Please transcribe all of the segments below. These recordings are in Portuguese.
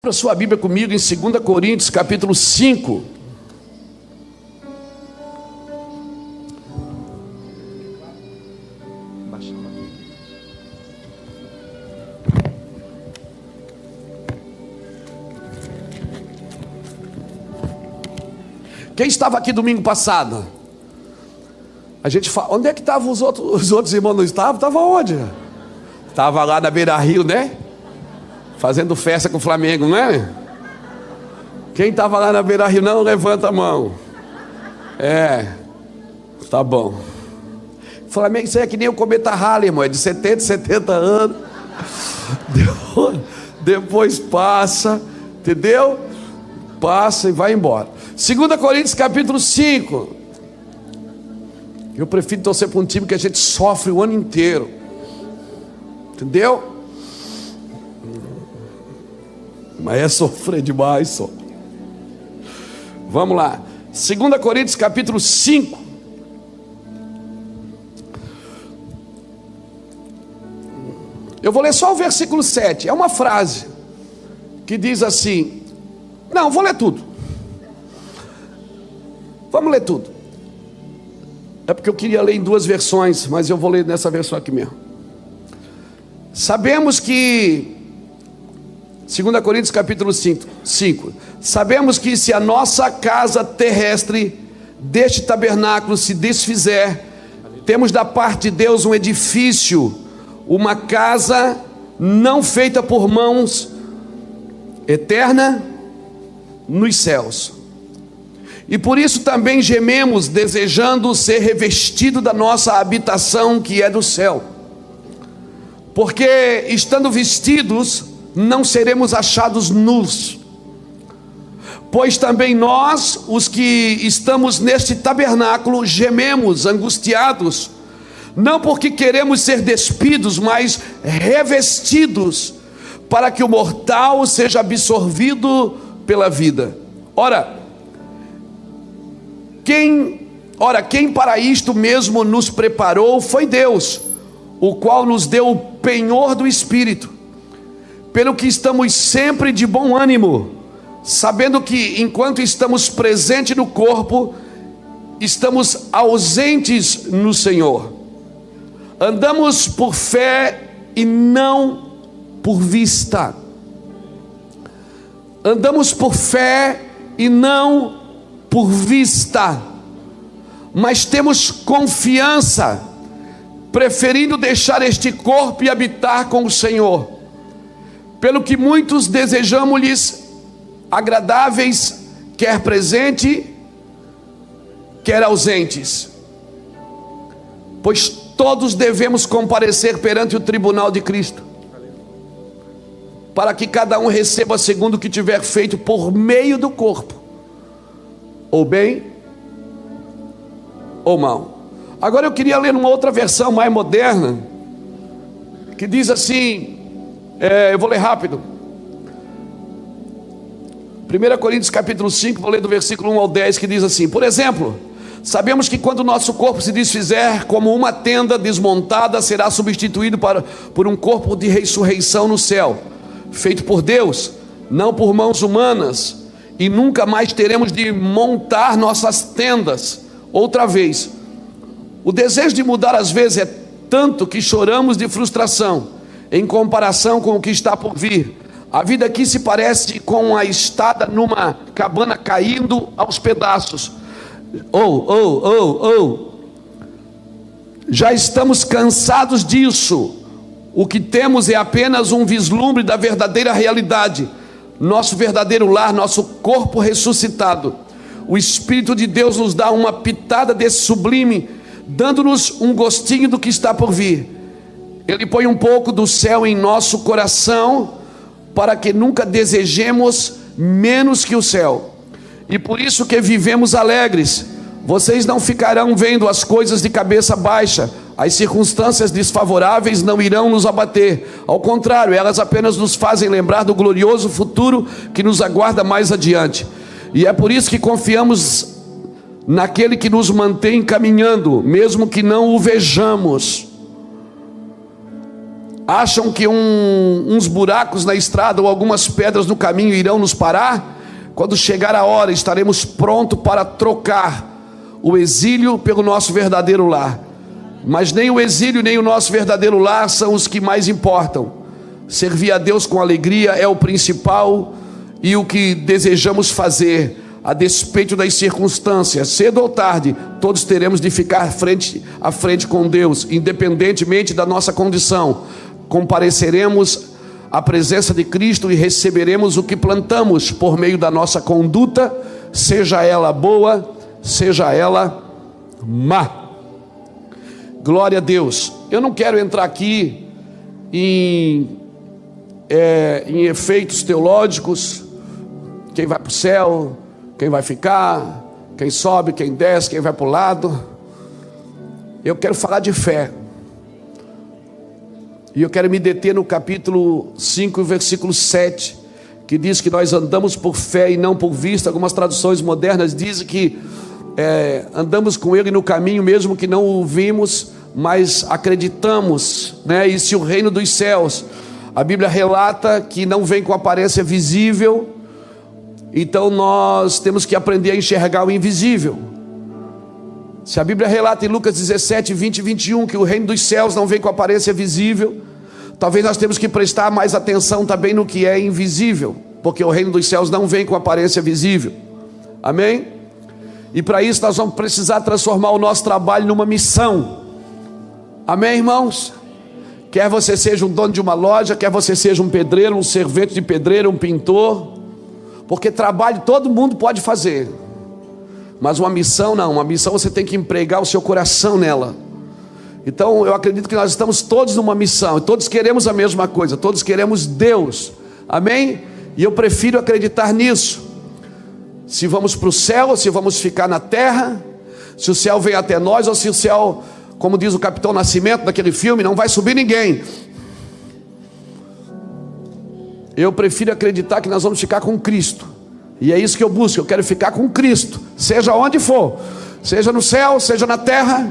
Abra sua Bíblia comigo em 2 Coríntios, capítulo 5. Quem estava aqui domingo passado? A gente fala, onde é que estavam os outros irmãos? Não estavam? Estava onde? Estava lá na Beira Rio, né? Fazendo festa com o Flamengo, não é? Quem estava lá na Beira Rio não, levanta a mão. Tá bom. Flamengo, isso aí é que nem o cometa Halley, irmão, é de 70 anos. Depois passa, entendeu? Passa e vai embora. 2 Coríntios capítulo 5. Eu prefiro torcer para um time que a gente sofre o ano inteiro. Entendeu? Mas é sofrer demais só. Vamos lá. 2 Coríntios capítulo 5. Eu vou ler só o versículo 7. É uma frase que diz assim. Não, vou ler tudo. Vamos ler tudo. É porque eu queria ler em duas versões, mas eu vou ler nessa versão aqui mesmo. Sabemos que 2 Coríntios capítulo 5. Sabemos que se a nossa casa terrestre deste tabernáculo se desfizer, temos da parte de Deus um edifício, uma casa não feita por mãos, eterna nos céus. E por isso também gememos, desejando ser revestido da nossa habitação que é do céu. Porque estando vestidos, não seremos achados nus, pois também nós, os que estamos neste tabernáculo, gememos, angustiados, não porque queremos ser despidos, mas revestidos, para que o mortal seja absorvido pela vida. Ora, quem para isto mesmo nos preparou foi Deus, o qual nos deu o penhor do Espírito. Pelo que estamos sempre de bom ânimo, sabendo que enquanto estamos presentes no corpo, estamos ausentes no Senhor. Andamos por fé e não por vista. Andamos por fé e não por vista. Mas temos confiança, preferindo deixar este corpo e habitar com o Senhor. Pelo que muitos desejamos-lhes agradáveis, quer presente, quer ausentes. Pois todos devemos comparecer perante o tribunal de Cristo, para que cada um receba segundo o que tiver feito por meio do corpo, ou bem, ou mal. Agora eu queria ler uma outra versão mais moderna, que diz assim, eu vou ler rápido. 1 Coríntios capítulo 5, vou ler do versículo 1 ao 10, que diz assim: por exemplo, sabemos que quando o nosso corpo se desfizer, como uma tenda desmontada, será substituído por um corpo de ressurreição no céu, feito por Deus, não por mãos humanas, e nunca mais teremos de montar nossas tendas outra vez. O desejo de mudar às vezes é tanto que choramos de frustração em comparação com o que está por vir. A vida aqui se parece com a estada numa cabana caindo aos pedaços. Já estamos cansados disso. O que temos é apenas um vislumbre da verdadeira realidade. Nosso verdadeiro lar, nosso corpo ressuscitado. O Espírito de Deus nos dá uma pitada desse sublime, dando-nos um gostinho do que está por vir. Ele põe um pouco do céu em nosso coração, para que nunca desejemos menos que o céu. E por isso que vivemos alegres. Vocês não ficarão vendo as coisas de cabeça baixa. As circunstâncias desfavoráveis não irão nos abater. Ao contrário, elas apenas nos fazem lembrar do glorioso futuro que nos aguarda mais adiante. E é por isso que confiamos naquele que nos mantém caminhando, mesmo que não o vejamos. Acham que uns buracos na estrada ou algumas pedras no caminho irão nos parar? Quando chegar a hora, estaremos prontos para trocar o exílio pelo nosso verdadeiro lar. Mas nem o exílio nem o nosso verdadeiro lar são os que mais importam. Servir a Deus com alegria é o principal e o que desejamos fazer, a despeito das circunstâncias. Cedo ou tarde, todos teremos de ficar frente a frente com Deus, independentemente da nossa condição. Compareceremos à presença de Cristo e receberemos o que plantamos por meio da nossa conduta, seja ela boa, seja ela má. Glória a Deus. Eu não quero entrar aqui em efeitos teológicos, quem vai para o céu, quem vai ficar, quem sobe, quem desce, quem vai para o lado. Eu quero falar de fé. E eu quero me deter no capítulo 5, versículo 7, que diz que nós andamos por fé e não por vista. Algumas traduções modernas dizem que andamos com Ele no caminho, mesmo que não o vimos, mas acreditamos, né? E se o reino dos céus, a Bíblia relata que não vem com aparência visível, então nós temos que aprender a enxergar o invisível. Se a Bíblia relata em Lucas 17, 20 e 21 que o reino dos céus não vem com aparência visível, talvez nós temos que prestar mais atenção também no que é invisível, porque o reino dos céus não vem com aparência visível. Amém? E para isso nós vamos precisar transformar o nosso trabalho numa missão. Amém, irmãos? Quer você seja um dono de uma loja, quer você seja um pedreiro, um servente de pedreiro, um pintor, porque trabalho todo mundo pode fazer, mas uma missão não. Uma missão você tem que empregar o seu coração nela. Então eu acredito que nós estamos todos numa missão, todos queremos a mesma coisa, todos queremos Deus. Amém? E eu prefiro acreditar nisso. Se vamos para o céu ou se vamos ficar na terra, se o céu vem até nós ou se o céu, como diz o Capitão Nascimento naquele filme, não vai subir ninguém. Eu prefiro acreditar que nós vamos ficar com Cristo, e é isso que eu busco. Eu quero ficar com Cristo, seja onde for, seja no céu, seja na terra.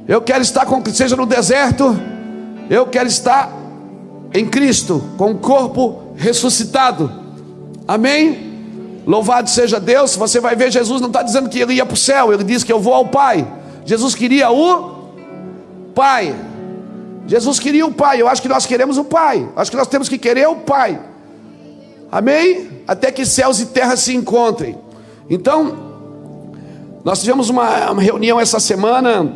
Eu quero estar com Cristo, seja no deserto, eu quero estar em Cristo, com o corpo ressuscitado. Amém? Louvado seja Deus. Você vai ver, Jesus não está dizendo que ele ia para o céu, ele diz que eu vou ao Pai. Jesus queria o Pai. Jesus queria o Pai. Eu acho que nós queremos o Pai. Acho que nós temos que querer o Pai. Amém? Até que céus e terra se encontrem. Então, nós tivemos uma reunião essa semana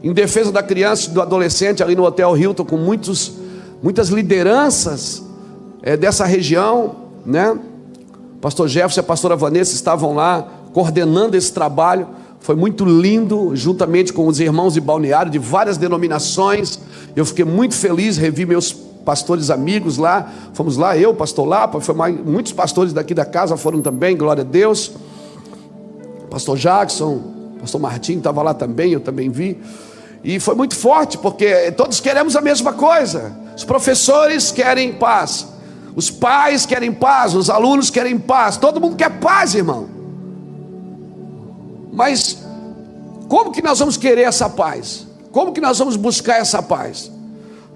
em defesa da criança e do adolescente ali no Hotel Hilton, com muitas lideranças dessa região, né? Pastor Jefferson e a pastora Vanessa estavam lá coordenando esse trabalho. Foi muito lindo, juntamente com os irmãos de Balneário, de várias denominações. Eu fiquei muito feliz, revi meus pastores amigos lá. Fomos lá, eu, pastor Lapa, muitos pastores daqui da casa foram também, glória a Deus. Pastor Jackson, pastor Martim estava lá também, eu também vi. E foi muito forte, porque todos queremos a mesma coisa. Os professores querem paz, os pais querem paz, os alunos querem paz. Todo mundo quer paz, irmão. Mas como que nós vamos querer essa paz? Como que nós vamos buscar essa paz?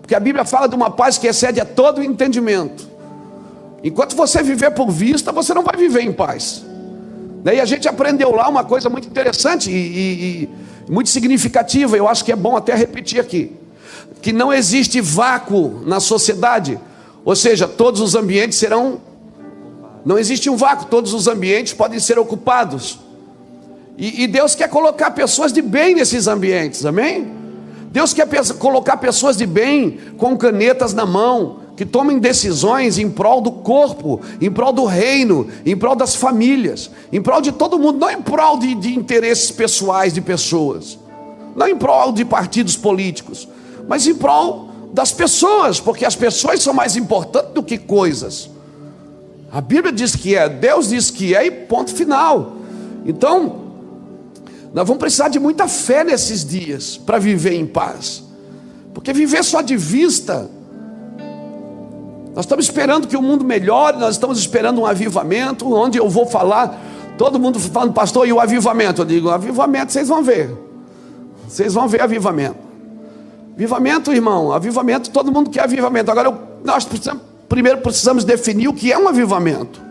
Porque a Bíblia fala de uma paz que excede a todo o entendimento. Enquanto você viver por vista, você não vai viver em paz. E a gente aprendeu lá uma coisa muito interessante e muito significativa. Eu acho que é bom até repetir aqui, que não existe vácuo na sociedade. Ou seja, todos os ambientes não existe um vácuo, todos os ambientes podem ser ocupados. E Deus quer colocar pessoas de bem nesses ambientes, amém? Deus quer colocar pessoas de bem, com canetas na mão, que tomem decisões em prol do corpo, em prol do reino, em prol das famílias, em prol de todo mundo, não em prol de interesses pessoais de pessoas, não em prol de partidos políticos, mas em prol das pessoas, porque as pessoas são mais importantes do que coisas. A Bíblia diz que é, Deus diz que é, e ponto final. Então, nós vamos precisar de muita fé nesses dias para viver em paz, porque viver só de vista, nós estamos esperando que o mundo melhore, nós estamos esperando um avivamento, onde eu vou falar, todo mundo falando, pastor, e o avivamento? Eu digo, avivamento vocês vão ver avivamento. Avivamento, irmão, avivamento, todo mundo quer avivamento. Agora, nós primeiro precisamos definir o que é um avivamento.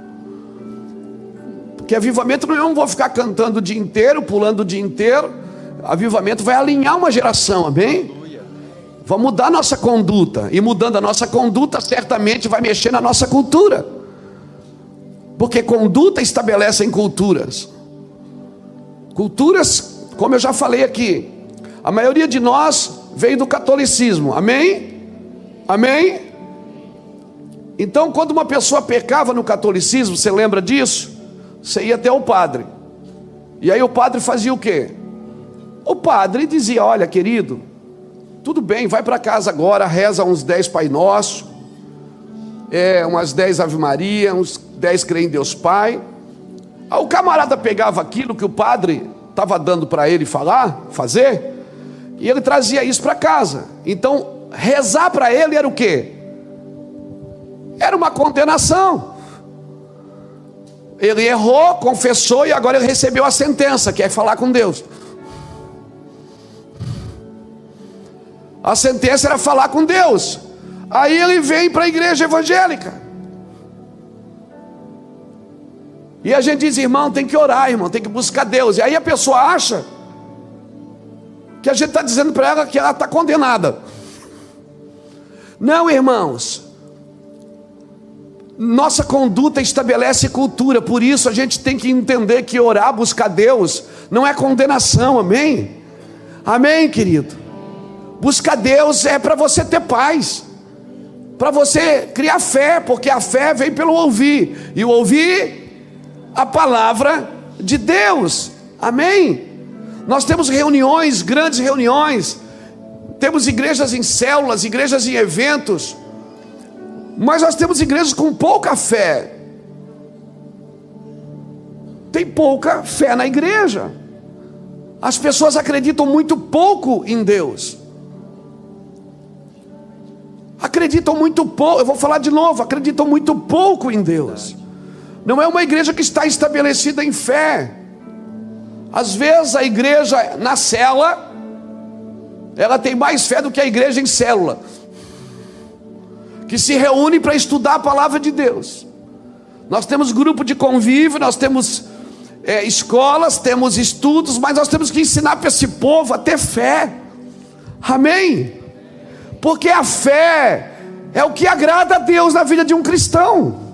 Porque avivamento não é vou ficar cantando o dia inteiro, pulando o dia inteiro. Avivamento vai alinhar uma geração, amém? Vai mudar a nossa conduta. E mudando a nossa conduta, certamente vai mexer na nossa cultura. Porque conduta estabelecem culturas. Culturas, como eu já falei aqui, a maioria de nós veio do catolicismo, amém? Amém? Então, quando uma pessoa pecava no catolicismo, você lembra disso? Você ia até o padre. E aí o padre fazia o quê? O padre dizia: olha, querido, tudo bem, vai para casa agora, reza uns 10 Pai Nosso, umas 10 Ave Maria, uns 10 Crê em Deus Pai. Aí o camarada pegava aquilo que o padre estava dando para ele fazer, e ele trazia isso para casa. Então, rezar para ele era o quê? Era uma condenação. Ele errou, confessou e agora ele recebeu a sentença, que é falar com Deus. A sentença era falar com Deus. Aí ele vem para a igreja evangélica. E a gente diz: irmão, tem que orar, irmão, tem que buscar Deus. E aí a pessoa acha que a gente está dizendo para ela que ela está condenada. Não, irmãos. Nossa conduta estabelece cultura. Por isso a gente tem que entender que orar, buscar Deus, não é condenação, amém? Amém, querido? Buscar Deus é para você ter paz, para você criar fé, porque a fé vem pelo ouvir, e o ouvir a palavra de Deus, amém? Nós temos reuniões, grandes reuniões, temos igrejas em células, igrejas em eventos, mas nós temos igrejas com pouca fé. Tem pouca fé na igreja. As pessoas acreditam muito pouco em Deus. Acreditam muito pouco, eu vou falar de novo, acreditam muito pouco em Deus. Não é uma igreja que está estabelecida em fé. Às vezes a igreja na célula, ela tem mais fé do que a igreja em célula, que se reúne para estudar a palavra de Deus. Nós temos grupo de convívio, nós temos escolas, temos estudos, mas nós temos que ensinar para esse povo a ter fé, amém? Porque a fé é o que agrada a Deus na vida de um cristão.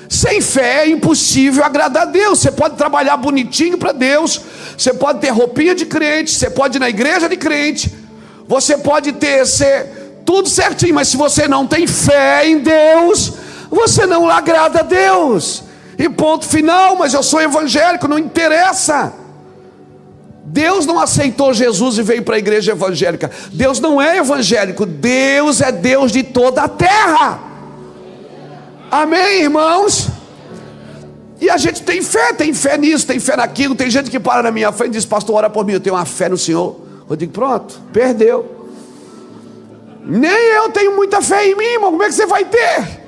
Sem fé é impossível agradar a Deus. Você pode trabalhar bonitinho para Deus, você pode ter roupinha de crente, você pode ir na igreja de crente, você pode ser tudo certinho, mas se você não tem fé em Deus, você não agrada a Deus. E ponto final. Mas eu sou evangélico, não interessa. Deus não aceitou Jesus e veio para a igreja evangélica. Deus não é evangélico, Deus é Deus de toda a terra. Amém, irmãos? E a gente tem fé nisso, tem fé naquilo. Tem gente que para na minha frente e diz: pastor, ora por mim, eu tenho uma fé no Senhor. Eu digo: pronto, perdeu. Nem eu tenho muita fé em mim, irmão. Como é que você vai ter?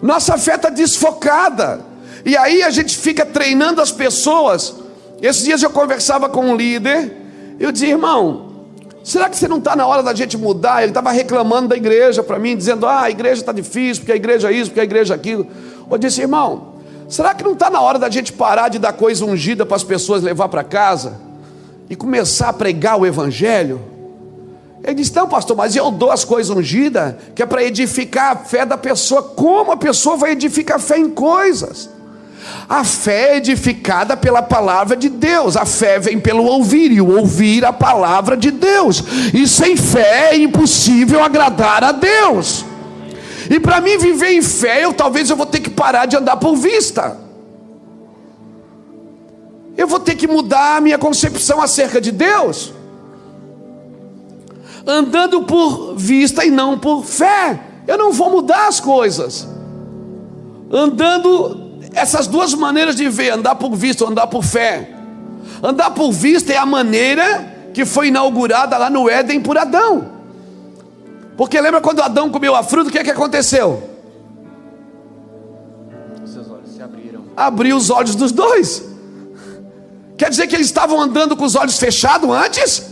Nossa fé está desfocada. E aí a gente fica treinando as pessoas. Esses dias eu conversava com um líder. Eu dizia: irmão, será que você não está na hora da gente mudar? Ele estava reclamando da igreja para mim, dizendo: a igreja está difícil, porque a igreja é isso, porque a igreja é aquilo. Eu disse: irmão, será que não está na hora da gente parar de dar coisa ungida para as pessoas levar para casa e começar a pregar o evangelho? Ele disse: não, pastor, mas eu dou as coisas ungidas, que é para edificar a fé da pessoa. Como a pessoa vai edificar a fé em coisas? A fé é edificada pela palavra de Deus. A fé vem pelo ouvir, e o ouvir a palavra de Deus. E sem fé é impossível agradar a Deus. E para mim viver em fé, talvez eu vou ter que parar de andar por vista. Eu vou ter que mudar a minha concepção acerca de Deus, andando por vista e não por fé. Eu não vou mudar as coisas andando. Essas duas maneiras de ver, andar por vista ou andar por fé. Andar por vista é a maneira que foi inaugurada lá no Éden por Adão. Porque lembra quando Adão comeu a fruta, o que é que aconteceu? Seus olhos se abriram. Abriu os olhos dos dois. Quer dizer que eles estavam andando com os olhos fechados antes?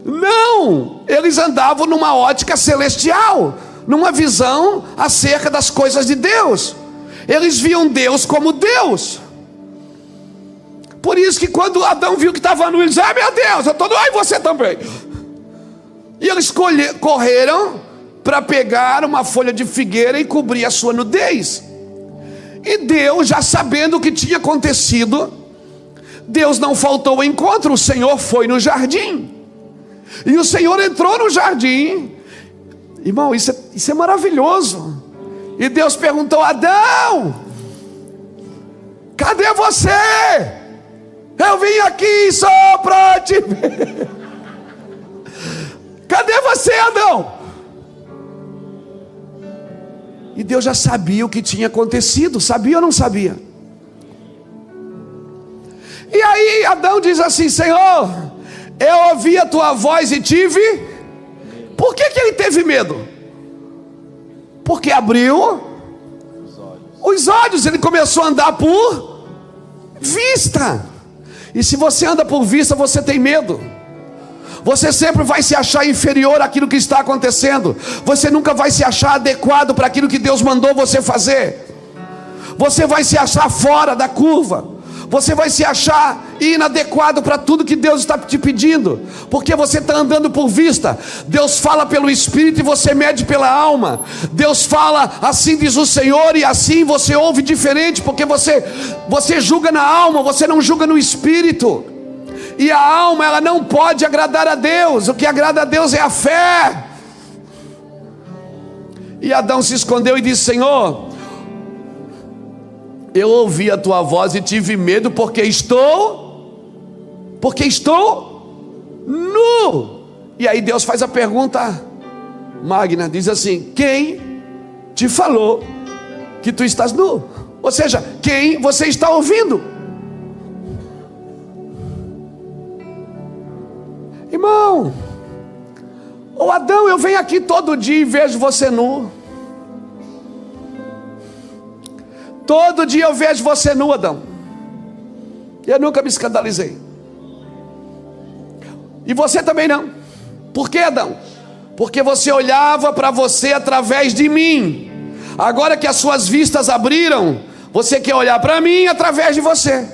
Não, eles andavam numa ótica celestial, numa visão acerca das coisas de Deus. Eles viam Deus como Deus. Por isso que quando Adão viu que estava nu, ele disse: meu Deus, eu estou nu, e você também. E eles correram para pegar uma folha de figueira e cobrir a sua nudez. E Deus, já sabendo o que tinha acontecido, Deus não faltou ao encontro. O Senhor foi no jardim, e o Senhor entrou no jardim. Irmão, isso é maravilhoso. E Deus perguntou: Adão, cadê você? Eu vim aqui só para te ver. Cadê você, Adão? E Deus já sabia o que tinha acontecido. Sabia ou não sabia? E aí Adão diz assim: Senhor, eu ouvi a tua voz e tive... Por que ele teve medo? Porque abriu os olhos. Ele começou a andar por vista. E se você anda por vista, você tem medo. Você sempre vai se achar inferior àquilo que está acontecendo. Você nunca vai se achar adequado para aquilo que Deus mandou você fazer. Você vai se achar fora da curva. Você vai se achar inadequado para tudo que Deus está te pedindo, porque você está andando por vista. Deus fala pelo Espírito e você mede pela alma. Deus fala, assim diz o Senhor, e assim você ouve diferente, porque você julga na alma, você não julga no Espírito. E a alma, ela não pode agradar a Deus. O que agrada a Deus é a fé. E Adão se escondeu e disse: Senhor, eu ouvi a tua voz e tive medo, porque estou nu. E aí Deus faz a pergunta magna, diz assim: quem te falou que tu estás nu? Ou seja, quem você está ouvindo? Irmão, ô Adão, eu venho aqui todo dia e vejo você nu. Todo dia eu vejo você nu, Adão. Eu nunca me escandalizei. E você também não. Por que, Adão? Porque você olhava para você através de mim. Agora que as suas vistas abriram, você quer olhar para mim através de você.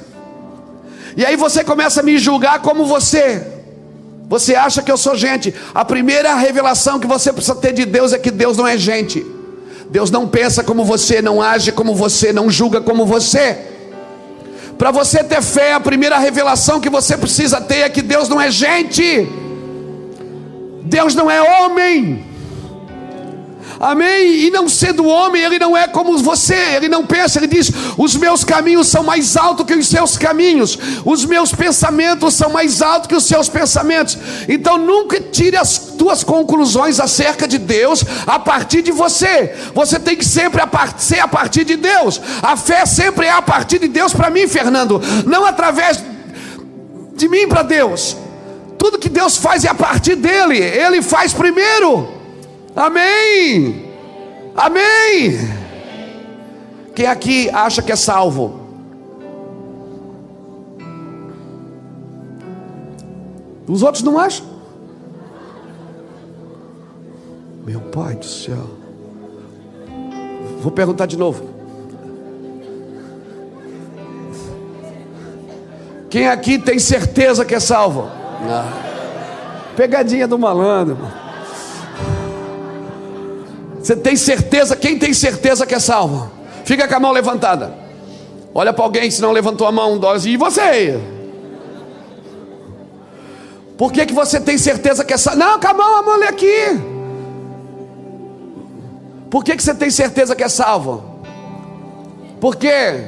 E aí você começa a me julgar como você. Você acha que eu sou gente. A primeira revelação que você precisa ter de Deus é que Deus não é gente. Deus não pensa como você, não age como você, não julga como você. Para você ter fé, a primeira revelação que você precisa ter é que Deus não é gente. Deus não é homem. Amém? E não sendo homem, ele não é como você. Ele não pensa, ele diz: os meus caminhos são mais altos que os seus caminhos, os meus pensamentos são mais altos que os seus pensamentos. Então nunca tire as tuas conclusões acerca de Deus a partir de você. Você tem que sempre ser a partir de Deus. A fé sempre é a partir de Deus para mim, Fernando, não através de mim para Deus. Tudo que Deus faz é a partir dele. Ele faz primeiro. Amém. Amém. Quem aqui acha que é salvo? Os outros não acham? Meu Pai do céu. Vou perguntar de novo. Quem aqui tem certeza que é salvo? Não. Pegadinha do malandro. Você tem certeza? Quem tem certeza que é salvo? Fica com a mão levantada. Olha para alguém, se não levantou a mão, e você? Por que você tem certeza que é salvo? Não, com a mão ali aqui. Por que você tem certeza que é salvo? Por quê?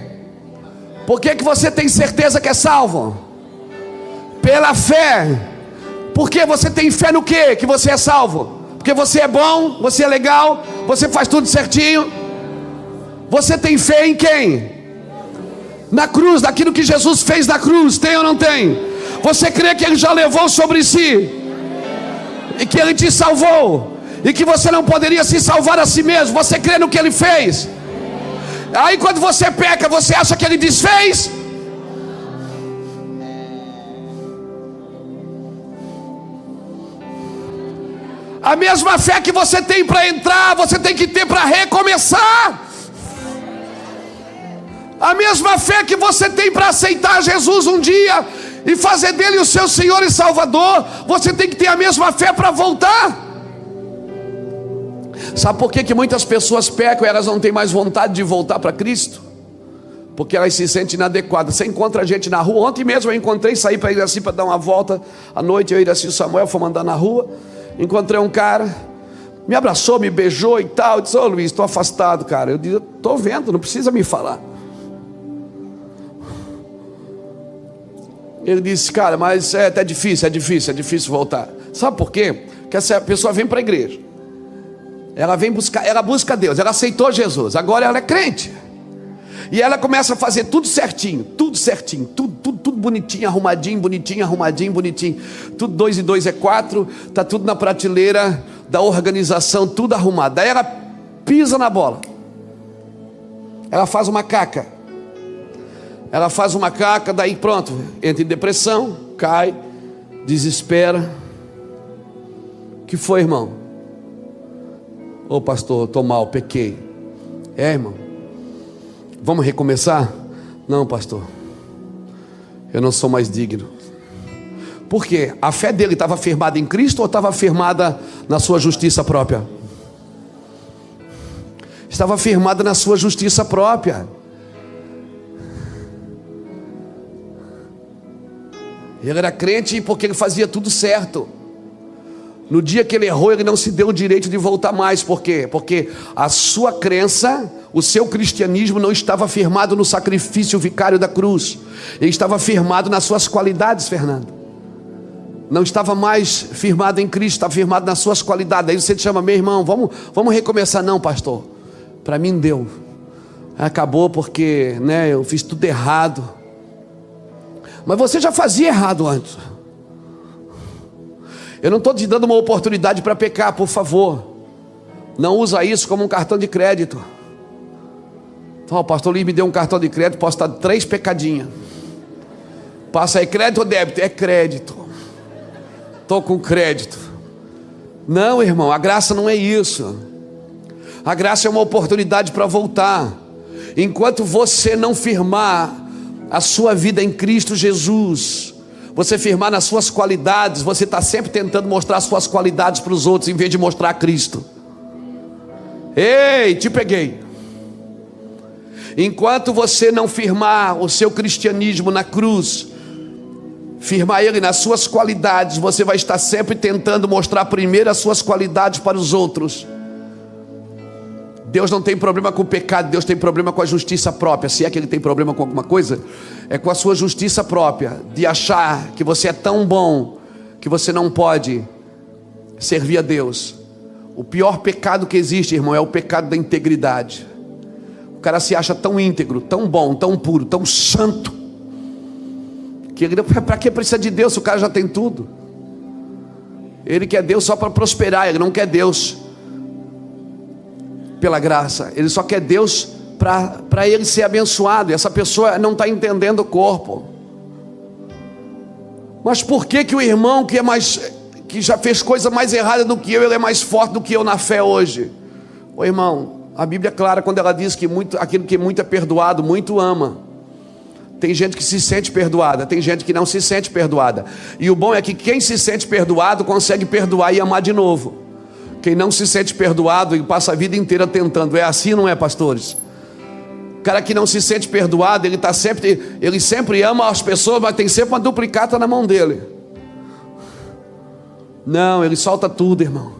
Por que você tem certeza que é salvo? Pela fé. Por que você tem fé no quê? Que você é salvo? Porque você é bom, você é legal, você faz tudo certinho. Você tem fé em quem? Na cruz, naquilo que Jesus fez na cruz. Tem ou não tem? Você crê que Ele já levou sobre si, e que Ele te salvou, e que você não poderia se salvar a si mesmo? Você crê no que Ele fez? Aí quando você peca, você acha que Ele desfez? A mesma fé que você tem para entrar, você tem que ter para recomeçar. A mesma fé que você tem para aceitar Jesus um dia e fazer dele o seu Senhor e Salvador, você tem que ter a mesma fé para voltar. Sabe por que muitas pessoas pecam e elas não têm mais vontade de voltar para Cristo? Porque elas se sentem inadequadas. Você encontra gente na rua. Ontem mesmo eu encontrei, saí para ir assim para dar uma volta à noite. Eu e assim, Samuel fomos andar na rua. Encontrei um cara, me abraçou, me beijou e tal. Eu disse: ô Luiz, estou afastado, cara. Eu disse: estou vendo, não precisa me falar. Ele disse: cara, mas é até difícil, é difícil voltar. Sabe por quê? Porque essa pessoa vem para a igreja, ela vem buscar, ela busca Deus, ela aceitou Jesus, agora ela é crente. E ela começa a fazer tudo certinho, tudo bonitinho, arrumadinho, bonitinho. Tudo 2 e 2 é 4, tá tudo na prateleira da organização, tudo arrumado. Daí ela pisa na bola, ela faz uma caca. Daí pronto, entra em depressão, cai, desespera. Que foi, irmão? Ô pastor, estou mal, pequei. É, irmão, vamos recomeçar? Não, pastor, eu não sou mais digno. Por quê? A fé dele estava firmada em Cristo ou estava firmada na sua justiça própria? Estava firmada na sua justiça própria. Ele era crente porque ele fazia tudo certo. No dia que ele errou, ele não se deu o direito de voltar mais. Por quê? Porque a sua crença, o seu cristianismo não estava firmado no sacrifício vicário da cruz. Ele estava firmado nas suas qualidades, Fernando. Não estava mais firmado em Cristo, estava firmado nas suas qualidades. Aí você te chama: meu irmão, vamos recomeçar. Não, pastor, para mim deu. Acabou porque eu fiz tudo errado. Mas você já fazia errado antes. Eu não estou te dando uma oportunidade para pecar, por favor. Não usa isso como um cartão de crédito. Então, o pastor Luiz me deu um cartão de crédito, posso estar 3 pecadinhas. Passa aí, crédito ou débito? É crédito. Estou com crédito. Não, irmão, a graça não é isso. A graça é uma oportunidade para voltar. Enquanto você não firmar a sua vida em Cristo Jesus, você firmar nas suas qualidades, você está sempre tentando mostrar as suas qualidades para os outros, em vez de mostrar a Cristo. Ei, te peguei. Enquanto você não firmar o seu cristianismo na cruz, firmar ele nas suas qualidades, você vai estar sempre tentando mostrar primeiro as suas qualidades para os outros. Deus não tem problema com o pecado, Deus tem problema com a justiça própria. Se é que Ele tem problema com alguma coisa, é com a sua justiça própria, de achar que você é tão bom que você não pode servir a Deus. O pior pecado que existe, irmão, é o pecado da integridade. O cara se acha tão íntegro, tão bom, tão puro, tão santo, que ele, para que precisa de Deus se o cara já tem tudo? Ele quer Deus só para prosperar, ele não quer Deus pela graça, ele só quer Deus para ele ser abençoado. E essa pessoa não está entendendo o corpo. Mas por que o irmão que já fez coisa mais errada do que eu, ele é mais forte do que eu na fé hoje? Ô irmão, a Bíblia é clara quando ela diz que aquilo que muito é perdoado, muito ama. Tem gente que se sente perdoada, tem gente que não se sente perdoada. E o bom é que quem se sente perdoado consegue perdoar e amar de novo. Quem não se sente perdoado e passa a vida inteira tentando. É assim, não é, pastores? O cara que não se sente perdoado, ele sempre ama as pessoas, mas tem sempre uma duplicata na mão dele. Não, ele solta tudo, irmão.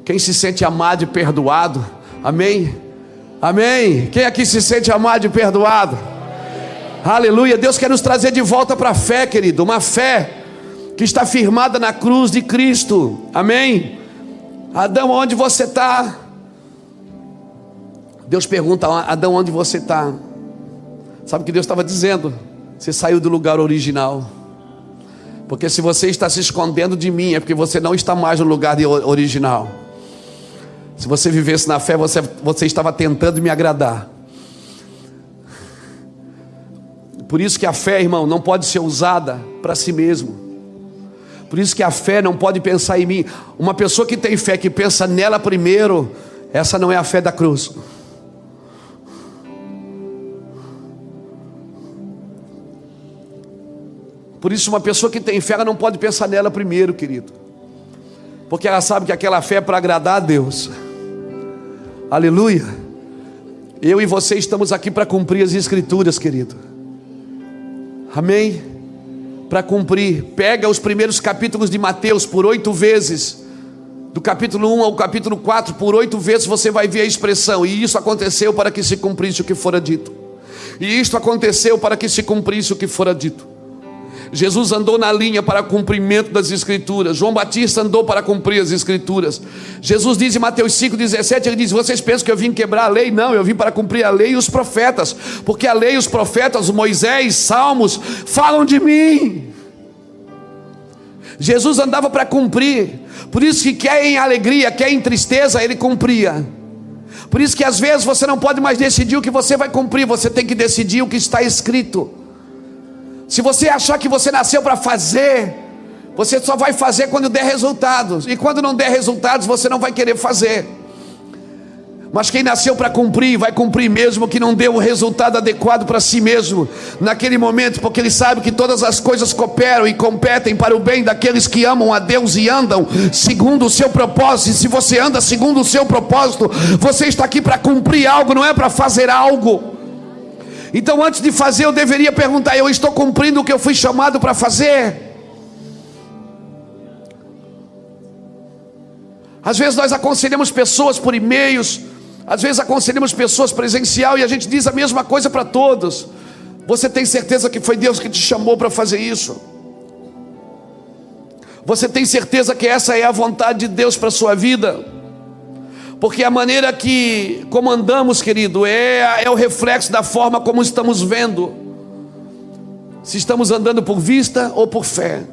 Quem se sente amado e perdoado, amém? Amém? Quem aqui se sente amado e perdoado? Amém. Aleluia. Deus quer nos trazer de volta para a fé, querido. Uma fé que está firmada na cruz de Cristo. Amém? Adão, onde você está? Deus pergunta: Adão, onde você está? Sabe o que Deus estava dizendo? Você saiu do lugar original. Porque se você está se escondendo de mim, é porque você não está mais no lugar original. Se você vivesse na fé, você estava tentando me agradar. Por isso que a fé, irmão, não pode ser usada para si mesmo. Por isso que a fé não pode pensar em mim. Uma pessoa que tem fé, que pensa nela primeiro, essa não é a fé da cruz. Por isso uma pessoa que tem fé, ela não pode pensar nela primeiro, querido, porque ela sabe que aquela fé é para agradar a Deus. Aleluia. Eu e você estamos aqui para cumprir as Escrituras, querido. Amém? Para cumprir. Pega os primeiros capítulos de Mateus por 8 vezes, do capítulo 1 ao capítulo 4, por 8 vezes você vai ver a expressão: e isso aconteceu para que se cumprisse o que fora dito. E isto aconteceu para que se cumprisse o que fora dito. Jesus andou na linha para cumprimento das Escrituras. João Batista andou para cumprir as Escrituras. Jesus diz em Mateus 5,17, ele diz: vocês pensam que eu vim quebrar a lei? Não, eu vim para cumprir a lei e os profetas, porque a lei e os profetas, Moisés, Salmos, falam de mim. Jesus andava para cumprir. Por isso que quer em alegria, quer em tristeza, ele cumpria. Por isso que às vezes você não pode mais decidir o que você vai cumprir, você tem que decidir o que está escrito. Se você achar que você nasceu para fazer, você só vai fazer quando der resultados, e quando não der resultados, você não vai querer fazer. Mas quem nasceu para cumprir, vai cumprir mesmo que não dê o resultado adequado para si mesmo, naquele momento, porque ele sabe que todas as coisas cooperam e competem para o bem daqueles que amam a Deus e andam segundo o seu propósito. E se você anda segundo o seu propósito, você está aqui para cumprir algo, não é para fazer algo. Então antes de fazer eu deveria perguntar: eu estou cumprindo o que eu fui chamado para fazer? Às vezes nós aconselhamos pessoas por e-mails, às vezes aconselhamos pessoas presencial, e a gente diz a mesma coisa para todos. Você tem certeza que foi Deus que te chamou para fazer isso? Você tem certeza que essa é a vontade de Deus para a sua vida? Porque a maneira que como andamos, querido, é o reflexo da forma como estamos vendo. Se estamos andando por vista ou por fé.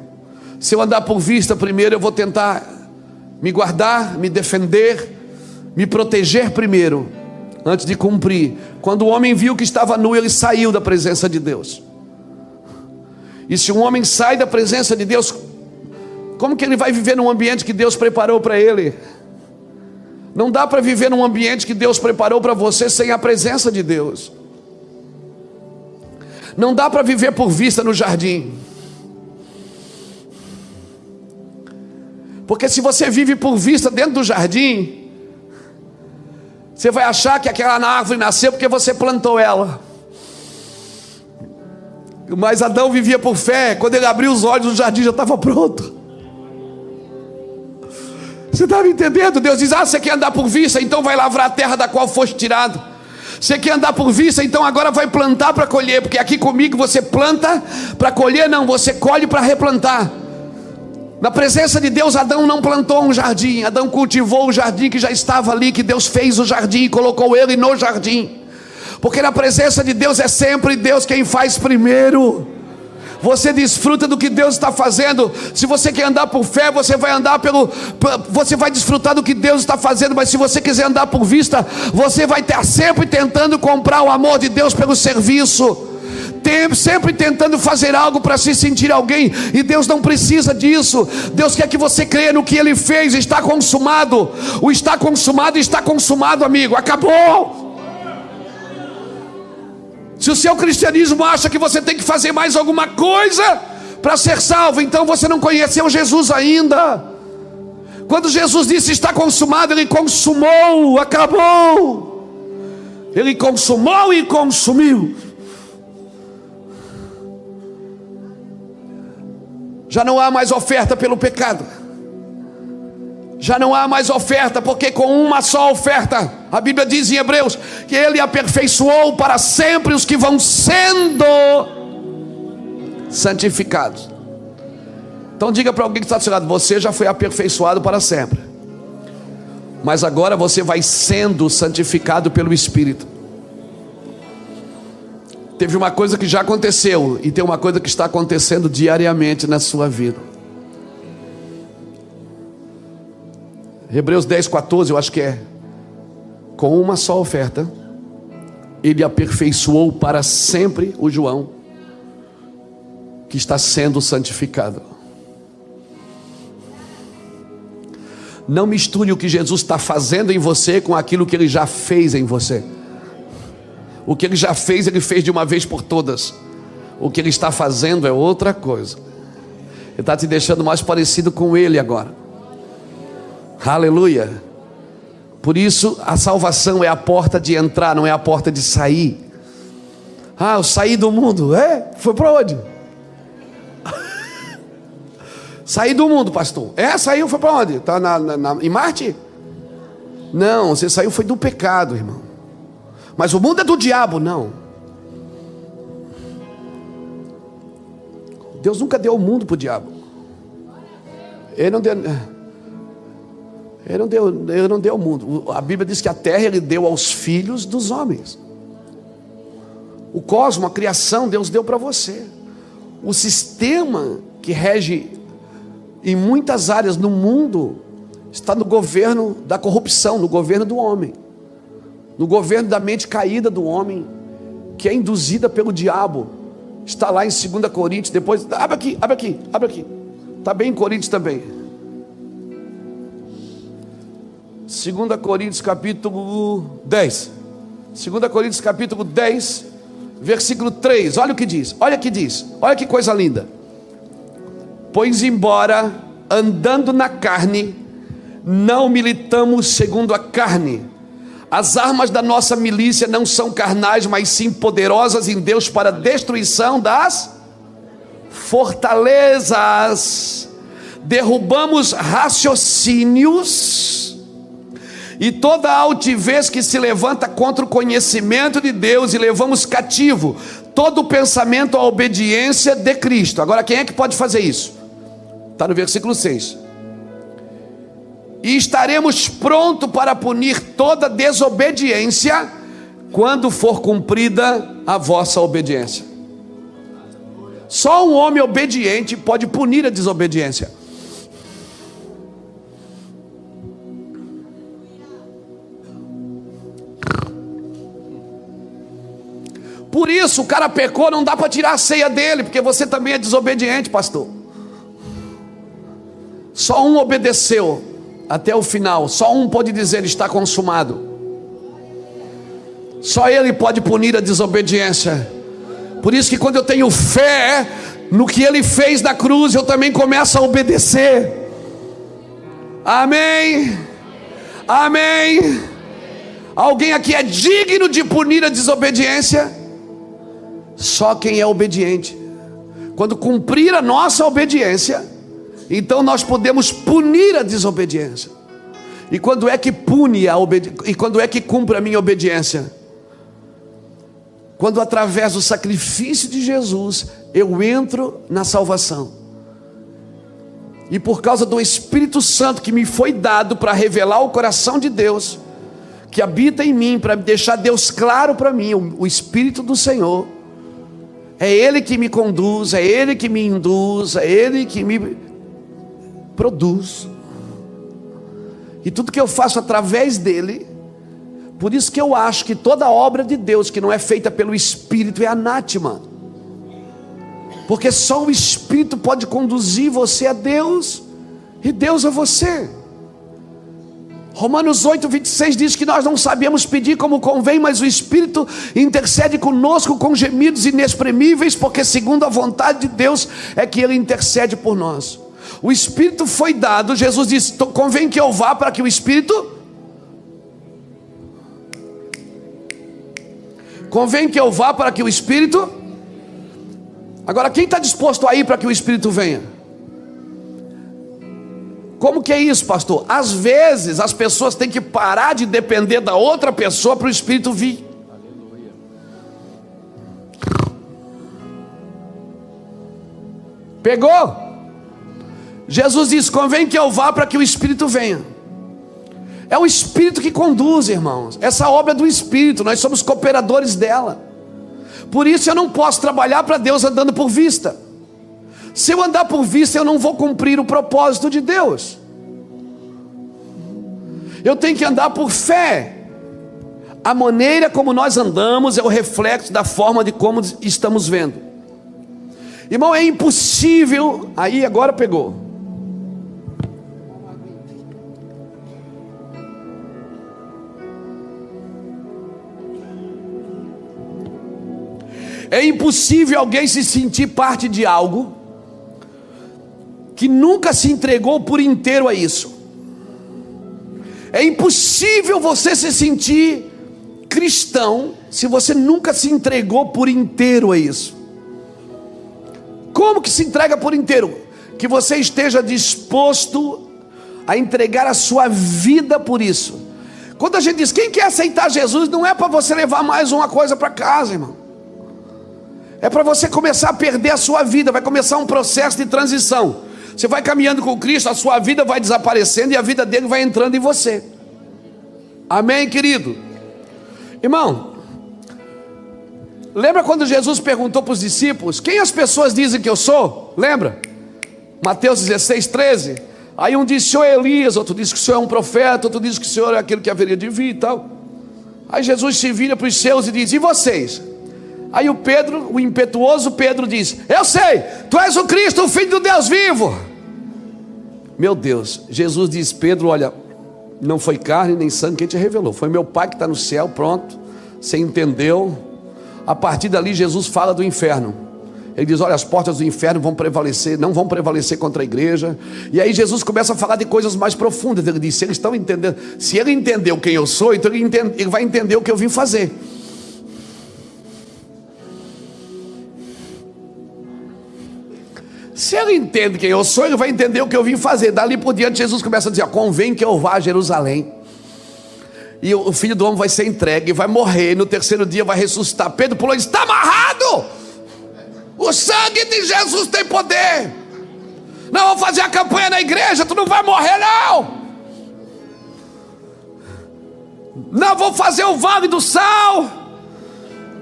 Se eu andar por vista, primeiro eu vou tentar me guardar, me defender, me proteger primeiro, antes de cumprir. Quando o homem viu que estava nu, ele saiu da presença de Deus. E se um homem sai da presença de Deus, como que ele vai viver num ambiente que Deus preparou para ele? Não dá para viver num ambiente que Deus preparou para você sem a presença de Deus. Não dá para viver por vista no jardim. Porque se você vive por vista dentro do jardim, você vai achar que aquela árvore nasceu porque você plantou ela. Mas Adão vivia por fé. Quando ele abriu os olhos, o jardim já estava pronto. Você está me entendendo? Deus diz: você quer andar por vista? Então vai lavrar a terra da qual foste tirado. Você quer andar por vista? Então agora vai plantar para colher. Porque aqui comigo você planta para colher? Não, você colhe para replantar. Na presença de Deus, Adão não plantou um jardim. Adão cultivou o jardim que já estava ali, que Deus fez o jardim e colocou ele no jardim. Porque na presença de Deus é sempre Deus quem faz primeiro. Você desfruta do que Deus está fazendo. Se você quer andar por fé, você vai andar você vai desfrutar do que Deus está fazendo. Mas se você quiser andar por vista, você vai estar sempre tentando comprar o amor de Deus pelo serviço, sempre tentando fazer algo para se sentir alguém. E Deus não precisa disso. Deus quer que você creia no que Ele fez. Está consumado. O está consumado, amigo. Acabou. Se o seu cristianismo acha que você tem que fazer mais alguma coisa para ser salvo, então você não conheceu Jesus ainda. Quando Jesus disse está consumado, Ele consumou, acabou. Ele consumou e consumiu. Já não há mais oferta pelo pecado. Já não há mais oferta, porque com uma só oferta, a Bíblia diz em Hebreus, que Ele aperfeiçoou para sempre os que vão sendo santificados. Então diga para alguém que está do seu lado: você já foi aperfeiçoado para sempre, mas agora você vai sendo santificado pelo Espírito. Teve uma coisa que já aconteceu, e tem uma coisa que está acontecendo diariamente na sua vida. Hebreus 10:14, eu acho que é: com uma só oferta, Ele aperfeiçoou para sempre o João, que está sendo santificado. Não misture o que Jesus está fazendo em você com aquilo que Ele já fez em você. O que Ele já fez, Ele fez de uma vez por todas. O que Ele está fazendo é outra coisa. Ele está te deixando mais parecido com Ele agora. Aleluia. Por isso a salvação é a porta de entrar, não é a porta de sair. Ah, eu saí do mundo. Foi para onde? Saí do mundo, pastor. Saiu, foi para onde? Está em Marte? Não, você saiu foi do pecado, irmão. Mas o mundo é do diabo, não. Deus nunca deu o mundo para o diabo. Ele não deu o mundo. A Bíblia diz que a terra Ele deu aos filhos dos homens. O cosmo, a criação, Deus deu para você. O sistema que rege em muitas áreas no mundo está no governo da corrupção, no governo do homem, no governo da mente caída do homem, que é induzida pelo diabo. Está lá em 2 Coríntios. Depois, abre aqui. Está bem em Coríntios também. 2 Coríntios capítulo 10. 2 Coríntios capítulo 10, versículo 3. Olha o que diz. Olha que coisa linda. Pois embora andando na carne, não militamos segundo a carne. As armas da nossa milícia não são carnais, mas sim poderosas em Deus para a destruição das fortalezas. Derrubamos raciocínios e toda altivez que se levanta contra o conhecimento de Deus, e levamos cativo todo o pensamento à obediência de Cristo. Agora, quem é que pode fazer isso? Está no versículo 6. E estaremos prontos para punir toda desobediência quando for cumprida a vossa obediência. Só um homem obediente pode punir a desobediência. Por isso, o cara pecou, não dá para tirar a ceia dele, porque você também é desobediente, pastor. Só um obedeceu até o final. Só um pode dizer: está consumado. Só Ele pode punir a desobediência. Por isso que quando eu tenho fé no que Ele fez na cruz, eu também começo a obedecer. Amém? Amém? Alguém aqui é digno de punir a desobediência? Só quem é obediente. Quando cumprir a nossa obediência, então nós podemos punir a desobediência. E quando é que pune e quando é que cumpre a minha obediência? Quando através do sacrifício de Jesus eu entro na salvação. E por causa do Espírito Santo que me foi dado para revelar o coração de Deus, que habita em mim, para deixar Deus claro para mim, o Espírito do Senhor, é Ele que me conduz, é Ele que me induz, é Ele que me produz. E tudo que eu faço através dele. Por isso que eu acho que toda obra de Deus que não é feita pelo Espírito é anátema. Porque só o Espírito pode conduzir você a Deus e Deus a você. Romanos 8:26 diz que nós não sabemos pedir como convém, mas o Espírito intercede conosco com gemidos inexprimíveis, porque segundo a vontade de Deus é que Ele intercede por nós. O Espírito foi dado. Jesus disse: convém que eu vá para que o Espírito... Convém que eu vá para que o Espírito... Agora, quem está disposto a ir para que o Espírito venha? Como que é isso, pastor? Às vezes as pessoas têm que parar de depender da outra pessoa para o Espírito vir. Aleluia. Pegou? Jesus diz: convém que eu vá para que o Espírito venha. É o Espírito que conduz, irmãos. Essa obra é do Espírito, nós somos cooperadores dela. Por isso eu não posso trabalhar para Deus andando por vista. Se eu andar por vista, eu não vou cumprir o propósito de Deus. Eu tenho que andar por fé. A maneira como nós andamos é o reflexo da forma de como estamos vendo. Irmão, é impossível. Aí agora pegou. É impossível alguém se sentir parte de algo que nunca se entregou por inteiro a isso. É impossível você se sentir cristão se você nunca se entregou por inteiro a isso. Como que se entrega por inteiro? Que você esteja disposto a entregar a sua vida por isso. Quando a gente diz, quem quer aceitar Jesus, não é para você levar mais uma coisa para casa, irmão. É para você começar a perder a sua vida. Vai começar um processo de transição. Você vai caminhando com Cristo, a sua vida vai desaparecendo e a vida dele vai entrando em você. Amém, querido? Irmão, lembra quando Jesus perguntou para os discípulos, quem as pessoas dizem que eu sou? Lembra? Mateus 16, 13. Aí um disse, o senhor é Elias, outro disse que o senhor é um profeta, outro disse que o senhor é aquele que haveria de vir e tal. Aí Jesus se vira para os seus e diz, e vocês? Aí o Pedro, o impetuoso Pedro diz, eu sei, tu és o Cristo, o Filho do Deus vivo. Meu Deus, Jesus diz, Pedro, olha, não foi carne nem sangue quem te revelou, foi meu Pai que está no céu, pronto, você entendeu. A partir dali Jesus fala do inferno. Ele diz, olha, as portas do inferno vão prevalecer, não vão prevalecer contra a igreja. E aí Jesus começa a falar de coisas mais profundas. Ele diz, se eles estão entendendo, se ele entendeu quem eu sou, então ele vai entender o que eu vim fazer. Se ele entende quem eu sou, ele vai entender o que eu vim fazer. Dali por diante Jesus começa a dizer, convém que eu vá a Jerusalém, e o Filho do Homem vai ser entregue, vai morrer, e no terceiro dia vai ressuscitar. Pedro pulou e disse, está amarrado. O sangue de Jesus tem poder. Não vou fazer a campanha na igreja, tu não vai morrer não. Não vou fazer o Vale do Sal.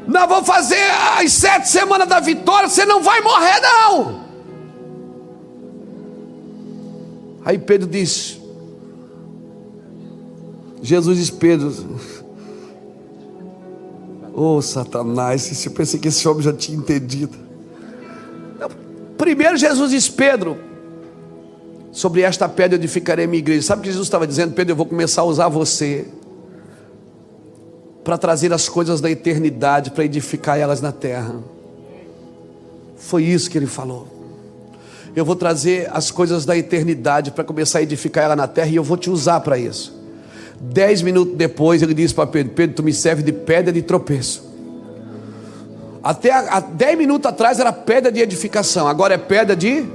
Não vou fazer as 7 semanas da vitória, você não vai morrer não. Aí Pedro disse, Jesus diz, Pedro, ô Satanás, eu pensei que esse homem já tinha entendido. Primeiro Jesus diz, Pedro, sobre esta pedra edificarei minha igreja. Sabe o que Jesus estava dizendo? Pedro, eu vou começar a usar você para trazer as coisas da eternidade, para edificar elas na terra. Foi isso que ele falou. Eu vou trazer as coisas da eternidade para começar a edificar ela na terra, e eu vou te usar para isso. 10 minutos depois ele disse para Pedro, Pedro, tu me serve de pedra de tropeço. Até 10 minutos atrás era pedra de edificação, agora é pedra de...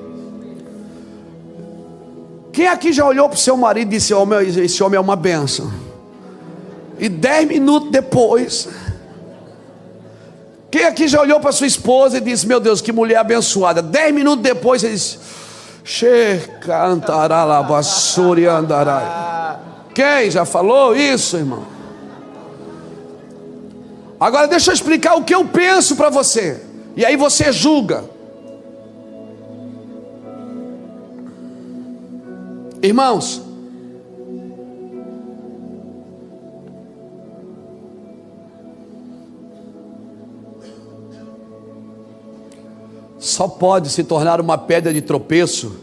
Quem aqui já olhou para o seu marido e disse, esse homem é uma bênção? E 10 minutos depois... Quem aqui já olhou para sua esposa e disse, meu Deus, que mulher abençoada? 10 minutos depois ele disse, quem já falou isso, irmão? Agora deixa eu explicar o que eu penso para você, e aí você julga. Irmãos, só pode se tornar uma pedra de tropeço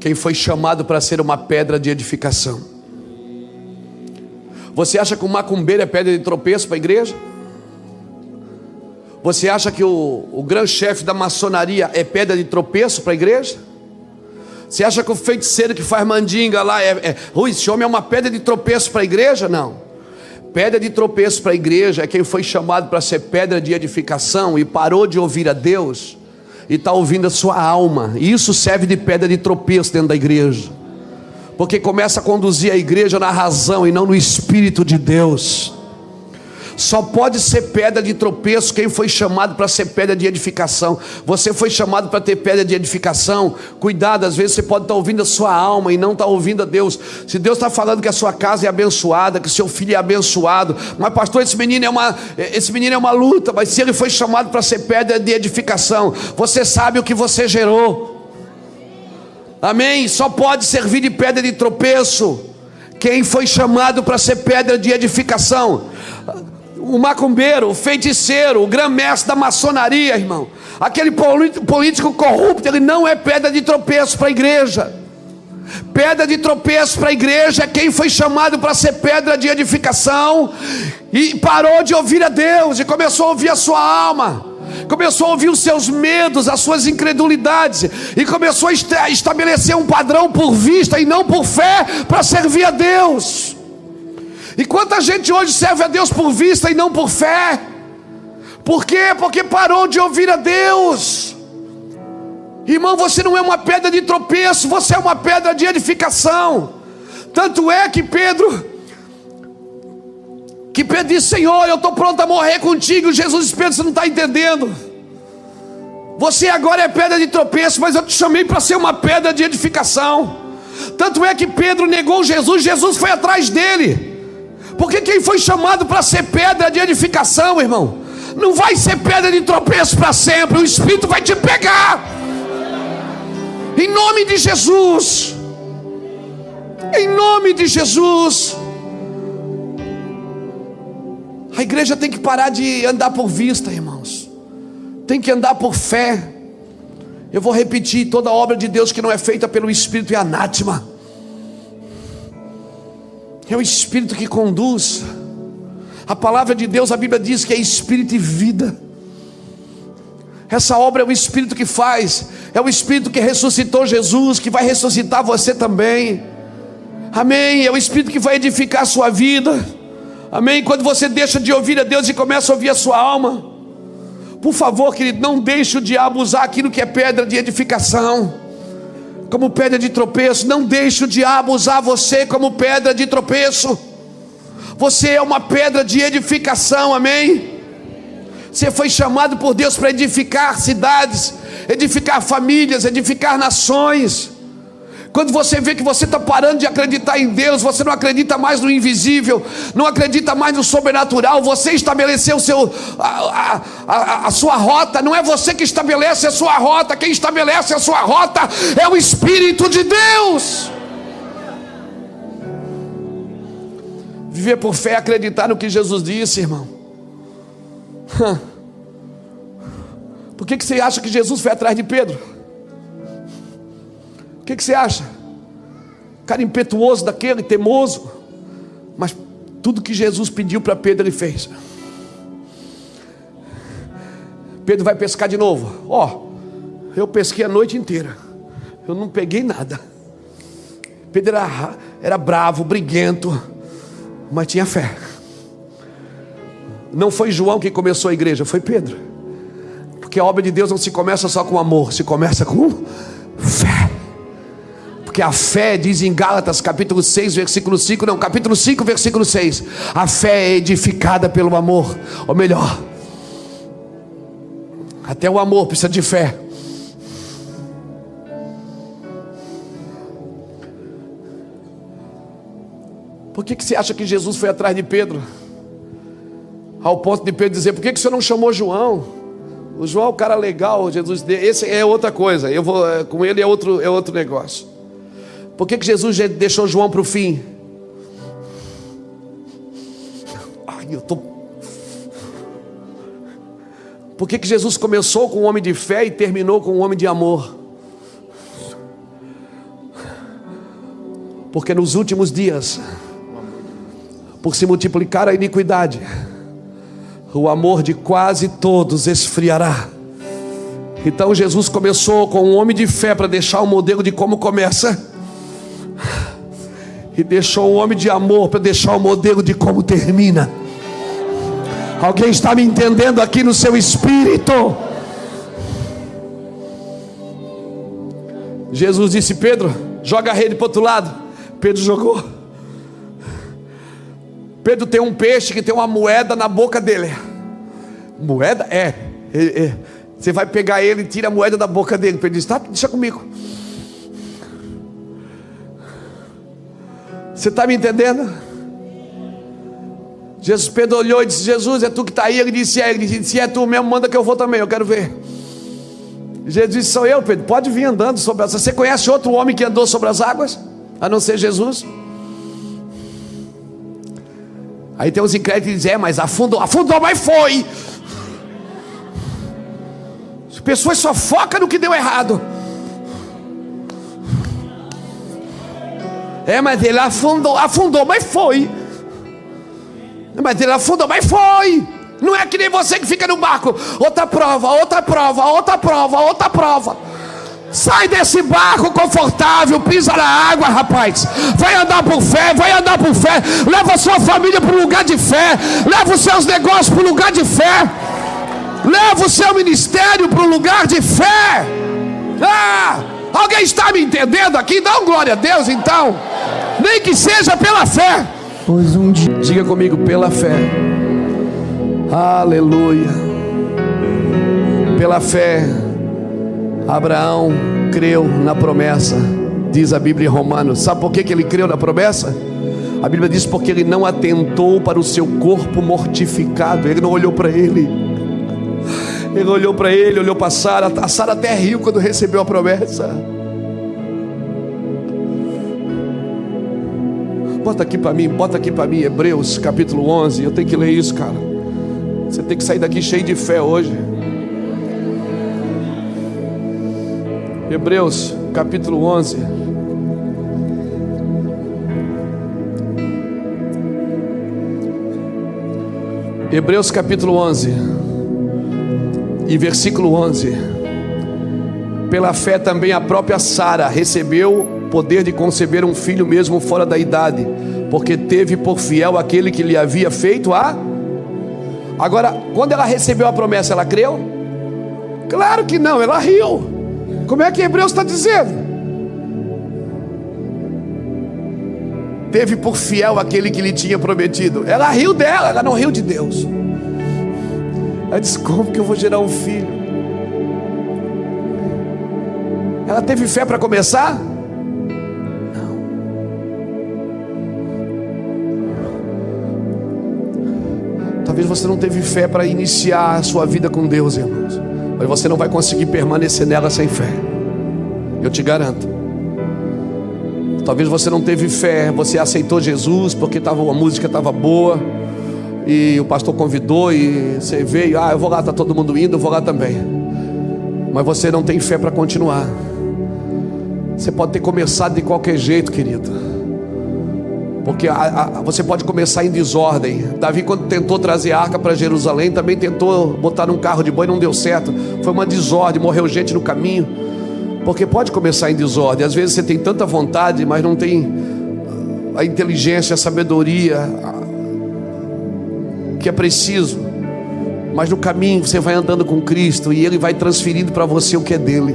quem foi chamado para ser uma pedra de edificação. Você acha que o macumbeiro é pedra de tropeço para a igreja? Você acha que o grande chefe da maçonaria é pedra de tropeço para a igreja? Você acha que o feiticeiro que faz mandinga lá esse homem é uma pedra de tropeço para a igreja? Não. Pedra de tropeço para a igreja é quem foi chamado para ser pedra de edificação e parou de ouvir a Deus e está ouvindo a sua alma. E isso serve de pedra de tropeço dentro da igreja, porque começa a conduzir a igreja na razão e não no Espírito de Deus. Só pode ser pedra de tropeço quem foi chamado para ser pedra de edificação. Você foi chamado para ter pedra de edificação. Cuidado, às vezes você pode estar ouvindo a sua alma e não estar ouvindo a Deus. Se Deus está falando que a sua casa é abençoada, que seu filho é abençoado, mas pastor, esse menino é uma luta. Mas se ele foi chamado para ser pedra de edificação, você sabe o que você gerou. Amém? Só pode servir de pedra de tropeço quem foi chamado para ser pedra de edificação. O macumbeiro, o feiticeiro, o grã-mestre da maçonaria, irmão, aquele político corrupto, ele não é pedra de tropeço para a igreja. Pedra de tropeço para a igreja é quem foi chamado para ser pedra de edificação e parou de ouvir a Deus e começou a ouvir a sua alma, começou a ouvir os seus medos, as suas incredulidades, e começou a estabelecer um padrão por vista e não por fé para servir a Deus. E quanta gente hoje serve a Deus por vista e não por fé? Por quê? Porque parou de ouvir a Deus. Irmão, você não é uma pedra de tropeço, você é uma pedra de edificação. Tanto é que Pedro disse: Senhor, eu estou pronto a morrer contigo. Jesus disse: Pedro, você não está entendendo. Você agora é pedra de tropeço, mas eu te chamei para ser uma pedra de edificação. Tanto é que Pedro negou Jesus, Jesus foi atrás dele. Porque quem foi chamado para ser pedra de edificação, irmão, não vai ser pedra de tropeço para sempre. O Espírito vai te pegar. Em nome de Jesus. Em nome de Jesus. A igreja tem que parar de andar por vista, irmãos. Tem que andar por fé. Eu vou repetir: toda obra de Deus que não é feita pelo Espírito é anátema. É o Espírito que conduz. A palavra de Deus, a Bíblia diz que é Espírito e vida. Essa obra é o Espírito que faz. É o Espírito que ressuscitou Jesus, que vai ressuscitar você também. Amém. É o Espírito que vai edificar a sua vida. Amém. Quando você deixa de ouvir a Deus e começa a ouvir a sua alma, por favor, querido, não deixe o diabo usar aquilo que é pedra de edificação como pedra de tropeço. Não deixe o diabo usar você como pedra de tropeço. Você é uma pedra de edificação. Amém. Você foi chamado por Deus para edificar cidades, edificar famílias, edificar nações. Quando você vê que você está parando de acreditar em Deus, você não acredita mais no invisível, não acredita mais no sobrenatural, você estabeleceu a sua rota. Não é você que estabelece a sua rota, quem estabelece a sua rota é o Espírito de Deus. Viver por fé é acreditar no que Jesus disse, irmão. Por que você acha que Jesus foi atrás de Pedro? O que você acha? Cara impetuoso daquele, teimoso. Mas tudo que Jesus pediu para Pedro, ele fez. Pedro vai pescar de novo. Eu pesquei a noite inteira, eu não peguei nada. Pedro era bravo, briguento, mas tinha fé. Não foi João que começou a igreja, foi Pedro. Porque a obra de Deus não se começa só com amor, se começa com fé. Porque a fé, diz em Gálatas capítulo 6, versículo 5, não, capítulo 5, versículo 6, a fé é edificada pelo amor. Ou melhor, até o amor precisa de fé. Por que você acha que Jesus foi atrás de Pedro? Ao ponto de Pedro dizer: por que o senhor não chamou João? O João é um cara legal, Jesus. Esse é outra coisa. Eu vou com ele, é outro negócio. Por que Jesus deixou João para o fim? Por que Jesus começou com um homem de fé e terminou com um homem de amor? Porque nos últimos dias, por se multiplicar a iniquidade, o amor de quase todos esfriará. Então Jesus começou com um homem de fé para deixar o modelo de como começa, e deixou um homem de amor para deixar o modelo de como termina. Alguém está me entendendo aqui no seu espírito? Jesus disse: Pedro, joga a rede para o outro lado. Pedro jogou. Pedro tem um peixe que tem uma moeda na boca dele. Moeda? Você vai pegar ele e tira a moeda da boca dele. Pedro disse: tá, deixa comigo. Você está me entendendo? Pedro olhou e disse: Jesus, é tu que está aí? Ele disse: é. Ele disse: se é tu mesmo, manda que eu vou também, eu quero ver. Jesus disse: sou eu, Pedro, pode vir andando sobre as águas. Você conhece outro homem que andou sobre as águas, a não ser Jesus? Aí tem uns incrédulos que dizem: mas afundou, mas foi. As pessoas só focam no que deu errado. Mas ele afundou, mas foi. Mas ele afundou, mas foi. Não é que nem você que fica no barco. Outra prova. Sai desse barco confortável, pisa na água, rapaz. Vai andar por fé. Leva a sua família para um lugar de fé. Leva os seus negócios para um lugar de fé. Leva o seu ministério para um lugar de fé. Alguém está me entendendo aqui? Dá um glória a Deus então. Nem que seja pela fé. Pois um dia. Diga comigo, pela fé. Aleluia. Pela fé, Abraão creu na promessa, diz a Bíblia em Romanos. Sabe por que ele creu na promessa? A Bíblia diz porque ele não atentou para o seu corpo mortificado. Ele não olhou para ele. Ele olhou para ele, olhou para Sara. A Sara até riu quando recebeu a promessa. Bota aqui para mim, Hebreus capítulo 11. Eu tenho que ler isso, cara. Você tem que sair daqui cheio de fé hoje. Hebreus capítulo 11. Hebreus capítulo 11 e versículo 11. Pela fé também a própria Sara recebeu poder de conceber um filho mesmo fora da idade, porque teve por fiel aquele que lhe havia feito a... Agora, quando ela recebeu a promessa, ela creu? Claro que não, ela riu. Como é que Hebreus está dizendo? Teve por fiel aquele que lhe tinha prometido. Ela riu dela, ela não riu de Deus. Ela disse, como que eu vou gerar um filho? Ela teve fé para começar? Talvez você não teve fé para iniciar a sua vida com Deus, irmãos. Mas você não vai conseguir permanecer nela sem fé. Eu te garanto. Talvez você não teve fé. Você aceitou Jesus porque a música estava boa e o pastor convidou e você veio. Eu vou lá, está todo mundo indo, eu vou lá também. Mas você não tem fé para continuar. Você pode ter começado de qualquer jeito, querido. Porque você pode começar em desordem. Davi, quando tentou trazer a arca para Jerusalém, também tentou botar num carro de boi, não deu certo. Foi uma desordem, morreu gente no caminho. Porque pode começar em desordem. Às vezes você tem tanta vontade, mas não tem a inteligência, a sabedoria que é preciso. Mas no caminho você vai andando com Cristo e Ele vai transferindo para você o que é dele.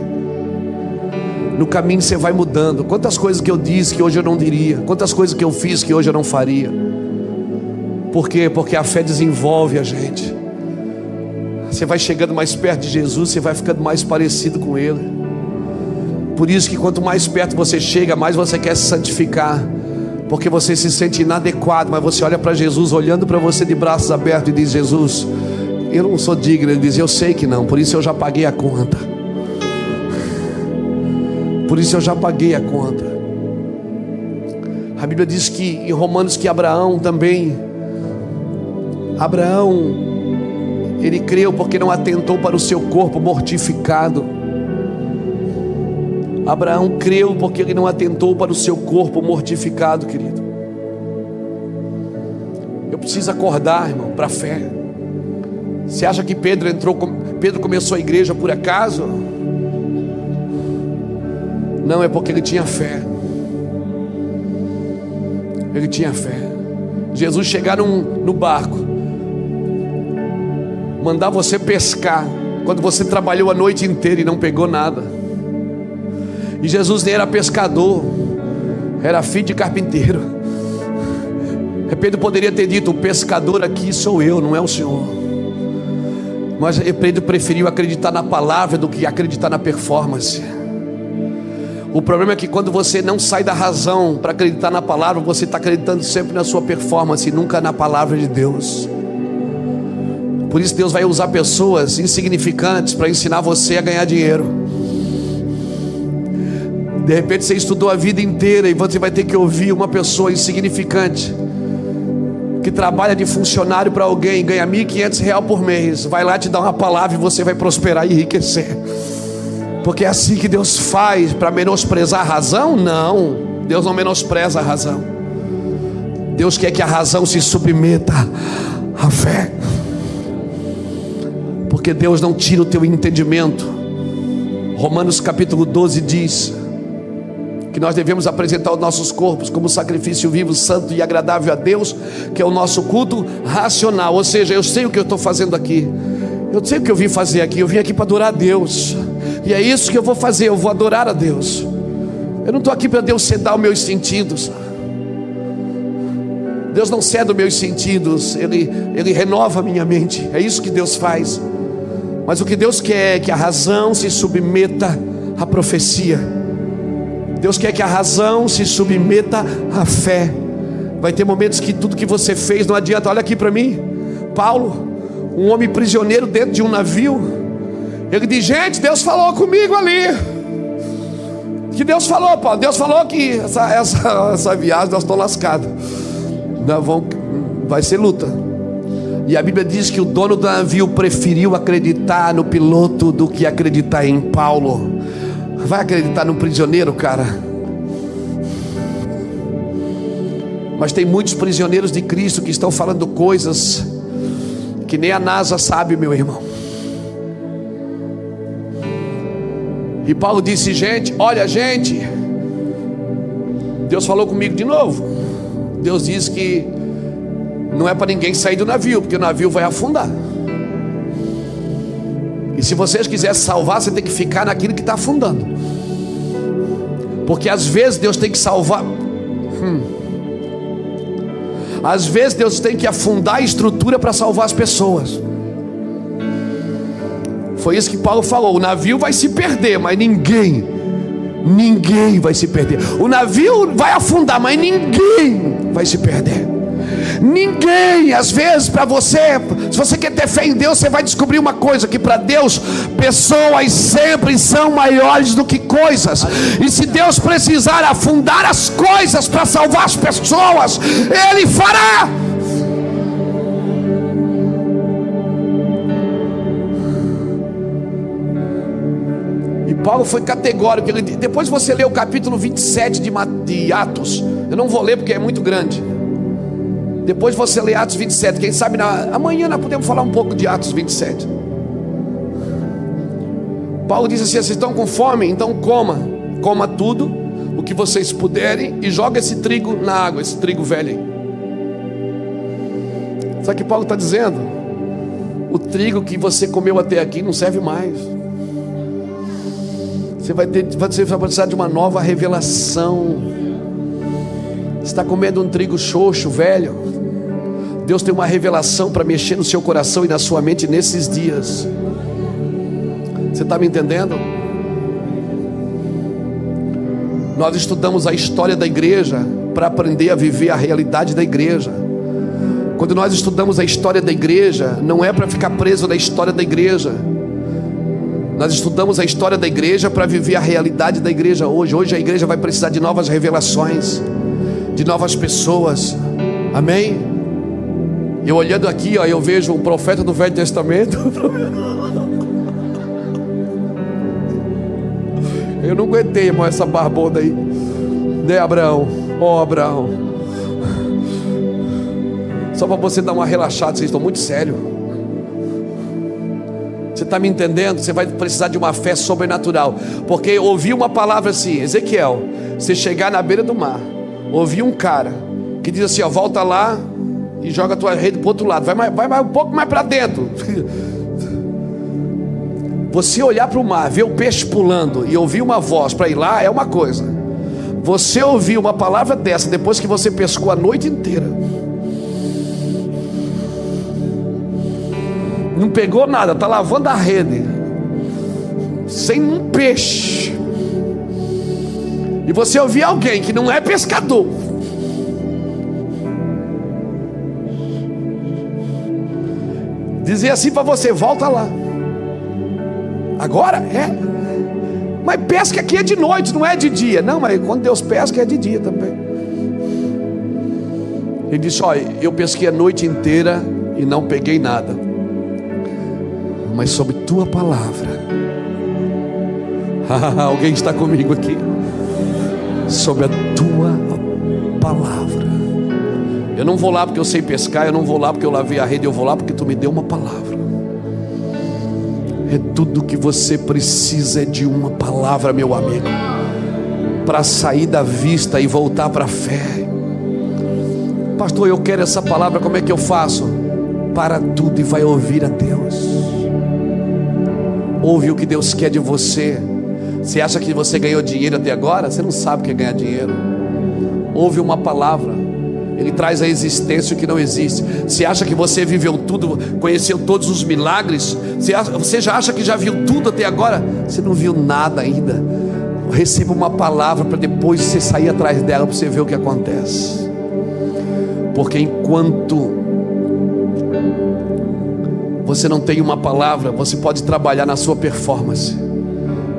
No caminho você vai mudando. Quantas coisas que eu disse que hoje eu não diria. Quantas coisas que eu fiz que hoje eu não faria. Por quê? Porque a fé desenvolve a gente. Você vai chegando mais perto de Jesus, você vai ficando mais parecido com Ele. Por isso que quanto mais perto você chega, mais você quer se santificar. Porque você se sente inadequado, mas você olha para Jesus, olhando para você de braços abertos e diz, Jesus, eu não sou digno. Ele diz, eu sei que não, por isso eu já paguei a conta. Por isso eu já paguei a conta. A Bíblia diz que em Romanos que Abraão, ele creu porque não atentou para o seu corpo mortificado. Abraão creu porque ele não atentou para o seu corpo mortificado, querido. Eu preciso acordar, irmão, para a fé. Você acha que Pedro começou a igreja por acaso? Não, é porque ele tinha fé. Ele tinha fé. Jesus chegar no barco, mandar você pescar, quando você trabalhou a noite inteira e não pegou nada. E Jesus nem era pescador, era filho de carpinteiro. Pedro poderia ter dito, o pescador aqui sou eu, não é o Senhor. Mas Pedro preferiu acreditar na palavra do que acreditar na performance. O problema é que quando você não sai da razão para acreditar na palavra, você está acreditando sempre na sua performance e nunca na palavra de Deus. Por isso Deus vai usar pessoas insignificantes para ensinar você a ganhar dinheiro. De repente você estudou a vida inteira e você vai ter que ouvir uma pessoa insignificante que trabalha de funcionário para alguém, ganha R$1.500 por mês, vai lá te dar uma palavra e você vai prosperar e enriquecer. Porque é assim que Deus faz, para menosprezar a razão? Não. Deus não menospreza a razão. Deus quer que a razão se submeta à fé, porque Deus não tira o teu entendimento. Romanos capítulo 12 diz que nós devemos apresentar os nossos corpos como sacrifício vivo, santo e agradável a Deus, que é o nosso culto racional. Ou seja, eu sei o que eu estou fazendo aqui, eu sei o que eu vim fazer aqui. Eu vim aqui para adorar a Deus, e é isso que eu vou fazer. Eu vou adorar a Deus. Eu não estou aqui para Deus sedar os meus sentidos. Deus não ceda os meus sentidos, Ele renova a minha mente. É isso que Deus faz. Mas o que Deus quer é que a razão se submeta à profecia. Deus quer que a razão se submeta à fé. Vai ter momentos que tudo que você fez não adianta. Olha aqui para mim, Paulo, um homem prisioneiro dentro de um navio. Ele diz: gente, Deus falou comigo ali. Que Deus falou, Paulo? Deus falou que essa viagem nós estamos lascados. Vai ser luta. E a Bíblia diz que o dono do navio preferiu acreditar no piloto do que acreditar em Paulo. Vai acreditar num prisioneiro, cara? Mas tem muitos prisioneiros de Cristo que estão falando coisas que nem a NASA sabe, meu irmão. E Paulo disse: gente, olha, gente, Deus falou comigo de novo. Deus diz que não é para ninguém sair do navio, porque o navio vai afundar. E se vocês quiserem salvar, você tem que ficar naquilo que está afundando. Porque às vezes Deus tem que salvar. Às vezes Deus tem que afundar a estrutura para salvar as pessoas. Foi isso que Paulo falou. O navio vai se perder, mas ninguém vai se perder. O navio vai afundar, mas ninguém vai se perder. Ninguém. Às vezes para você, se você quer ter fé em Deus, você vai descobrir uma coisa: que para Deus pessoas sempre são maiores do que coisas. E se Deus precisar afundar as coisas para salvar as pessoas, Ele fará. E Paulo foi categórico. Depois você lê o capítulo 27 de Atos. Eu não vou ler porque é muito grande. Depois você lê Atos 27. Quem sabe amanhã nós podemos falar um pouco de Atos 27. Paulo diz assim: vocês estão com fome? Então coma tudo o que vocês puderem, e joga esse trigo na água, esse trigo velho aí. Sabe o que Paulo está dizendo? O trigo que você comeu até aqui não serve mais. Você vai precisar de uma nova revelação. Você está comendo um trigo xoxo, velho. Deus tem uma revelação para mexer no seu coração e na sua mente nesses dias. Você está me entendendo? Nós estudamos a história da igreja para aprender a viver a realidade da igreja. Quando nós estudamos a história da igreja, não é para ficar preso na história da igreja. Nós estudamos a história da igreja para viver a realidade da igreja hoje. Hoje a igreja vai precisar de novas revelações, de novas pessoas. Amém? Eu olhando aqui, eu vejo um profeta do Velho Testamento. Eu não aguentei, irmão, essa barbona aí, né, Abraão? Abraão, só para você dar uma relaxada. Vocês estão muito sérios. Você está me entendendo? Você vai precisar de uma fé sobrenatural. Porque ouvi uma palavra assim: Ezequiel, você chegar na beira do mar, ouvi um cara que diz assim: volta lá e joga a tua rede para o outro lado. Vai um pouco mais para dentro. Você olhar para o mar, ver o peixe pulando e ouvir uma voz para ir lá é uma coisa. Você ouvir uma palavra dessa depois que você pescou a noite inteira, não pegou nada, está lavando a rede sem um peixe, e você ouvir alguém que não é pescador dizer assim para você: volta lá agora. Mas pesca aqui é de noite, não é de dia. Não, mas quando Deus pesca é de dia também. Ele disse: olha, eu pesquei a noite inteira e não peguei nada, mas sobre tua palavra. Alguém está comigo aqui? sobre a tua palavra. Eu não vou lá porque eu sei pescar, eu não vou lá porque eu lavei a rede, eu vou lá porque tu me deu uma palavra. É tudo que você precisa, é de uma palavra, meu amigo, para sair da vista e voltar para a fé. Pastor, eu quero essa palavra, como é que eu faço? Para tudo e vai ouvir a Deus. Ouve o que Deus quer de você. Você acha que você ganhou dinheiro até agora? Você não sabe o que é ganhar dinheiro. Ouve uma palavra, Ele traz à existência o que não existe. Você acha que você viveu tudo, conheceu todos os milagres? Você já acha que já viu tudo até agora? Você não viu nada ainda. Receba uma palavra para depois você sair atrás dela, para você ver o que acontece. Porque enquanto você não tem uma palavra, você pode trabalhar na sua performance,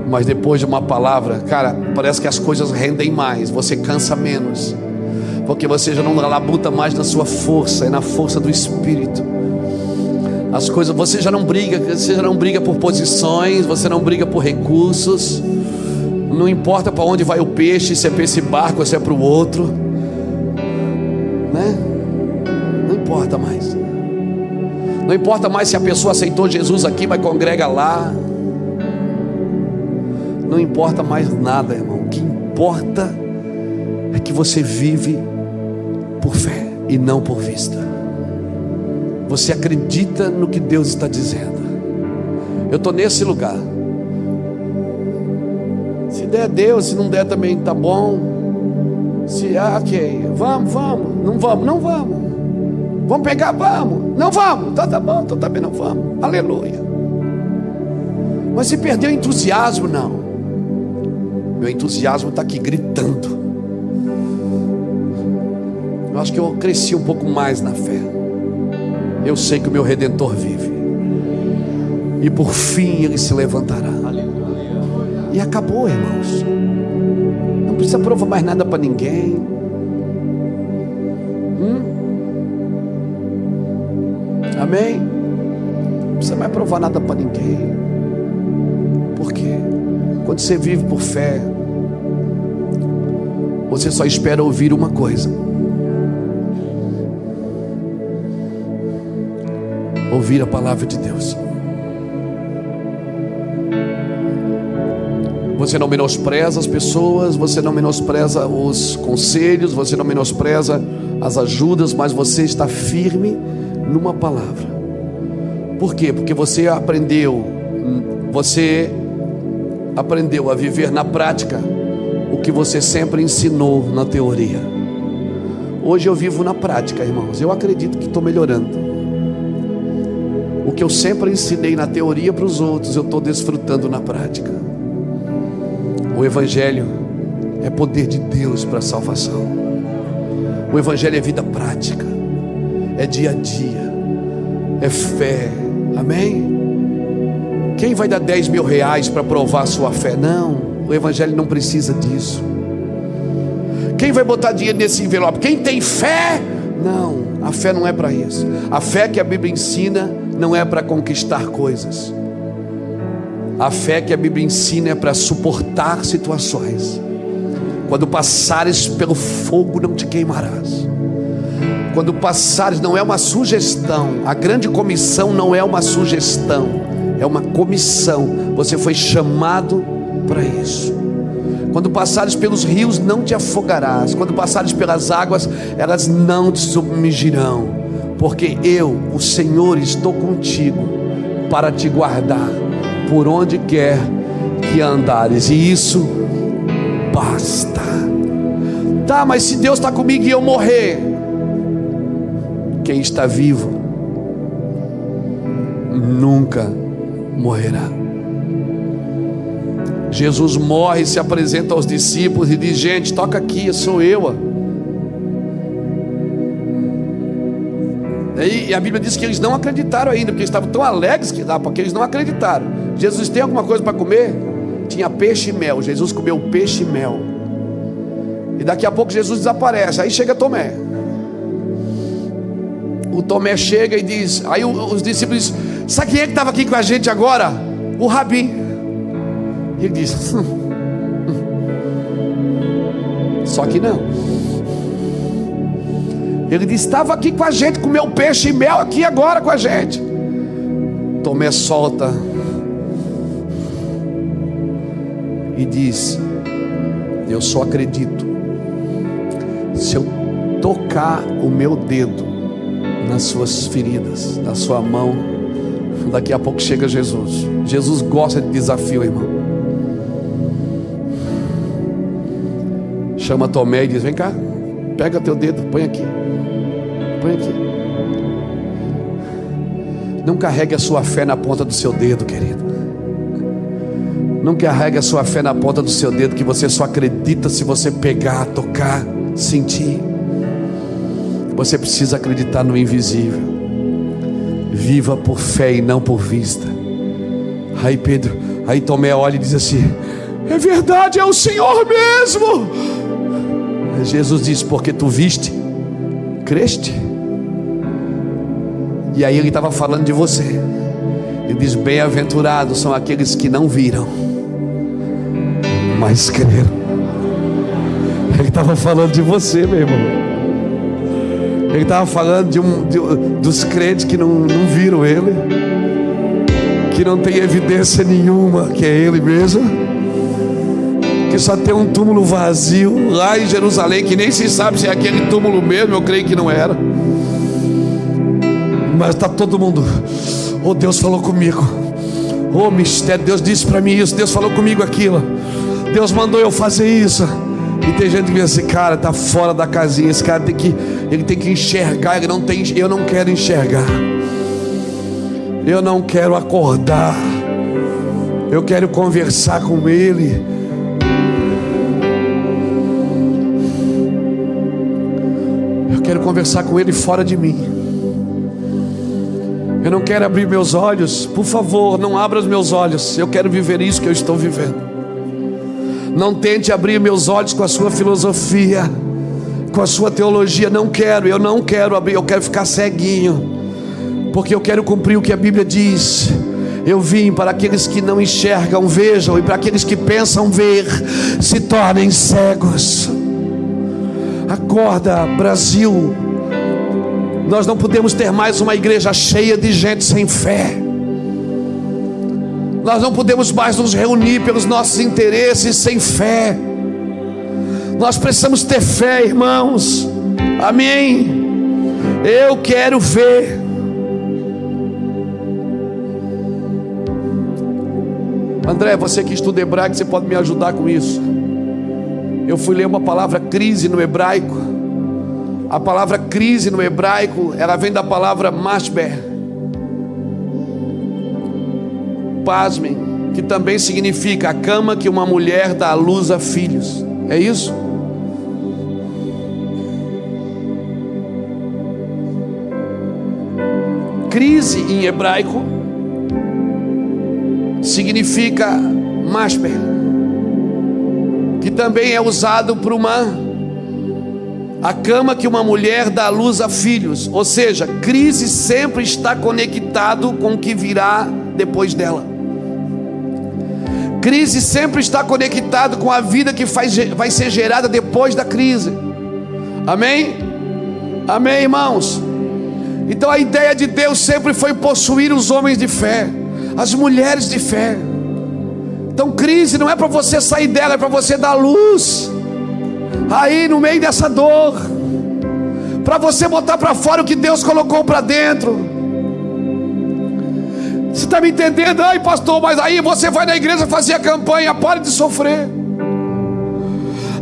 mas depois de uma palavra, cara, parece que as coisas rendem mais, você cansa menos, porque você já não labuta mais na sua força, é na força do Espírito. As coisas, você já não briga por posições, você não briga por recursos. Não importa para onde vai o peixe, se é para esse barco ou se é para o outro, né? Não importa mais. Não importa mais se a pessoa aceitou Jesus aqui, mas congrega lá. Não importa mais nada, irmão. O que importa é que você vive por fé e não por vista. Você acredita no que Deus está dizendo. Eu estou nesse lugar. Se der, Deus. Se não der, também está bom. Ok, vamos. Não vamos. Vamos pegar, vamos. Não vamos, então tá bom, então também não vamos. Aleluia. Mas se perdeu o entusiasmo, não. Meu entusiasmo está aqui gritando. Eu acho que eu cresci um pouco mais na fé. Eu sei que o meu Redentor vive, e por fim Ele se levantará. E acabou, irmãos. Não precisa provar mais nada para ninguém. Amém? Não precisa mais provar nada para ninguém. Por quê? Quando você vive por fé, você só espera ouvir uma coisa: ouvir a palavra de Deus. Você não menospreza as pessoas, você não menospreza os conselhos, você não menospreza as ajudas, mas você está firme numa palavra. Por quê? Porque você aprendeu a viver na prática o que você sempre ensinou na teoria. Hoje eu vivo na prática, irmãos. Eu acredito que estou melhorando. O que eu sempre ensinei na teoria para os outros, eu estou desfrutando na prática. O Evangelho é poder de Deus para a salvação. O Evangelho é vida prática, é dia a dia, é fé. Amém? Quem vai dar 10 mil reais para provar a sua fé? Não, o Evangelho não precisa disso. Quem vai botar dinheiro nesse envelope? Quem tem fé? Não, a fé não é para isso. A fé que a Bíblia ensina não é para conquistar coisas. A fé que a Bíblia ensina é para suportar situações. Quando passares pelo fogo, não te queimarás. Quando passares, não é uma sugestão. A grande comissão não é uma sugestão, é uma comissão. Você foi chamado para isso. Quando passares pelos rios, não te afogarás. Quando passares pelas águas, elas não te submergirão. Porque eu, o Senhor, estou contigo para te guardar por onde quer que andares. E isso basta. Tá, mas se Deus está comigo e eu morrer, quem está vivo nunca morrerá. Jesus morre, se apresenta aos discípulos e diz: gente, toca aqui, sou eu. E a Bíblia diz que eles não acreditaram ainda, porque eles estavam tão alegres porque eles não acreditaram. Jesus, tem alguma coisa para comer? Tinha peixe e mel. Jesus comeu peixe e mel. E daqui a pouco Jesus desaparece. Aí chega Tomé. O Tomé chega e diz, aí os discípulos dizem: sabe quem é que estava aqui com a gente agora? O Rabi. E ele diz: Só que não. Ele disse: estava aqui com a gente, comeu peixe e mel aqui agora com a gente. Tomé solta e diz: eu só acredito se eu tocar o meu dedo nas suas feridas, na sua mão. Daqui a pouco chega Jesus. Jesus gosta de desafio, irmão. Chama Tomé e diz: vem cá, pega teu dedo, põe aqui. Põe aqui. Não carregue a sua fé na ponta do seu dedo, querido. Não carregue a sua fé na ponta do seu dedo, que você só acredita se você pegar, tocar, sentir. Você precisa acreditar no invisível. Viva por fé e não por vista. Aí Tomé olha e diz assim: é verdade, é o Senhor mesmo. Jesus diz: porque tu viste, creste. E aí ele estava falando de você. Ele diz: bem-aventurados são aqueles que não viram, mas creram. Ele estava falando de você, meu irmão. Ele estava falando dos crentes que não viram ele, que não tem evidência nenhuma que é ele mesmo, que só tem um túmulo vazio lá em Jerusalém, que nem se sabe se é aquele túmulo mesmo. Eu creio que não era, mas está todo mundo: oh, Deus falou comigo, oh, mistério, Deus disse para mim isso, Deus falou comigo aquilo, Deus mandou eu fazer isso. E tem gente que diz assim: cara, está fora da casinha, esse cara ele tem que enxergar. Eu não quero enxergar, eu não quero acordar, eu quero conversar com ele. Eu quero conversar com ele fora de mim. Eu não quero abrir meus olhos. Por favor, não abra os meus olhos. Eu quero viver isso que eu estou vivendo. Não tente abrir meus olhos com a sua filosofia, com a sua teologia. Eu não quero abrir. Eu quero ficar ceguinho, porque eu quero cumprir o que a Bíblia diz. Eu vim para aqueles que não enxergam, vejam, e para aqueles que pensam ver, se tornem cegos. Acorda, Brasil. Nós não podemos ter mais uma igreja cheia de gente sem fé. Nós não podemos mais nos reunir pelos nossos interesses sem fé. Nós precisamos ter fé, irmãos. Amém. Eu quero ver. André, você que estuda hebraico, você pode me ajudar com isso. Eu fui ler uma palavra crise no hebraico. A palavra crise no hebraico, ela vem da palavra mashber. Pasmem, que também significa a cama que uma mulher dá à luz a filhos. É isso? Crise em hebraico significa mashber, que também é usado para a cama que uma mulher dá à luz a filhos. Ou seja, crise sempre está conectado com o que virá depois dela. Crise sempre está conectado com a vida que vai ser gerada depois da crise. Amém? Amém, irmãos? Então a ideia de Deus sempre foi possuir os homens de fé, as mulheres de fé. Então crise não é para você sair dela, é para você dar luz aí no meio dessa dor, para você botar para fora o que Deus colocou para dentro. Você está me entendendo? Ai, pastor, mas aí você vai na igreja fazer a campanha, pare de sofrer.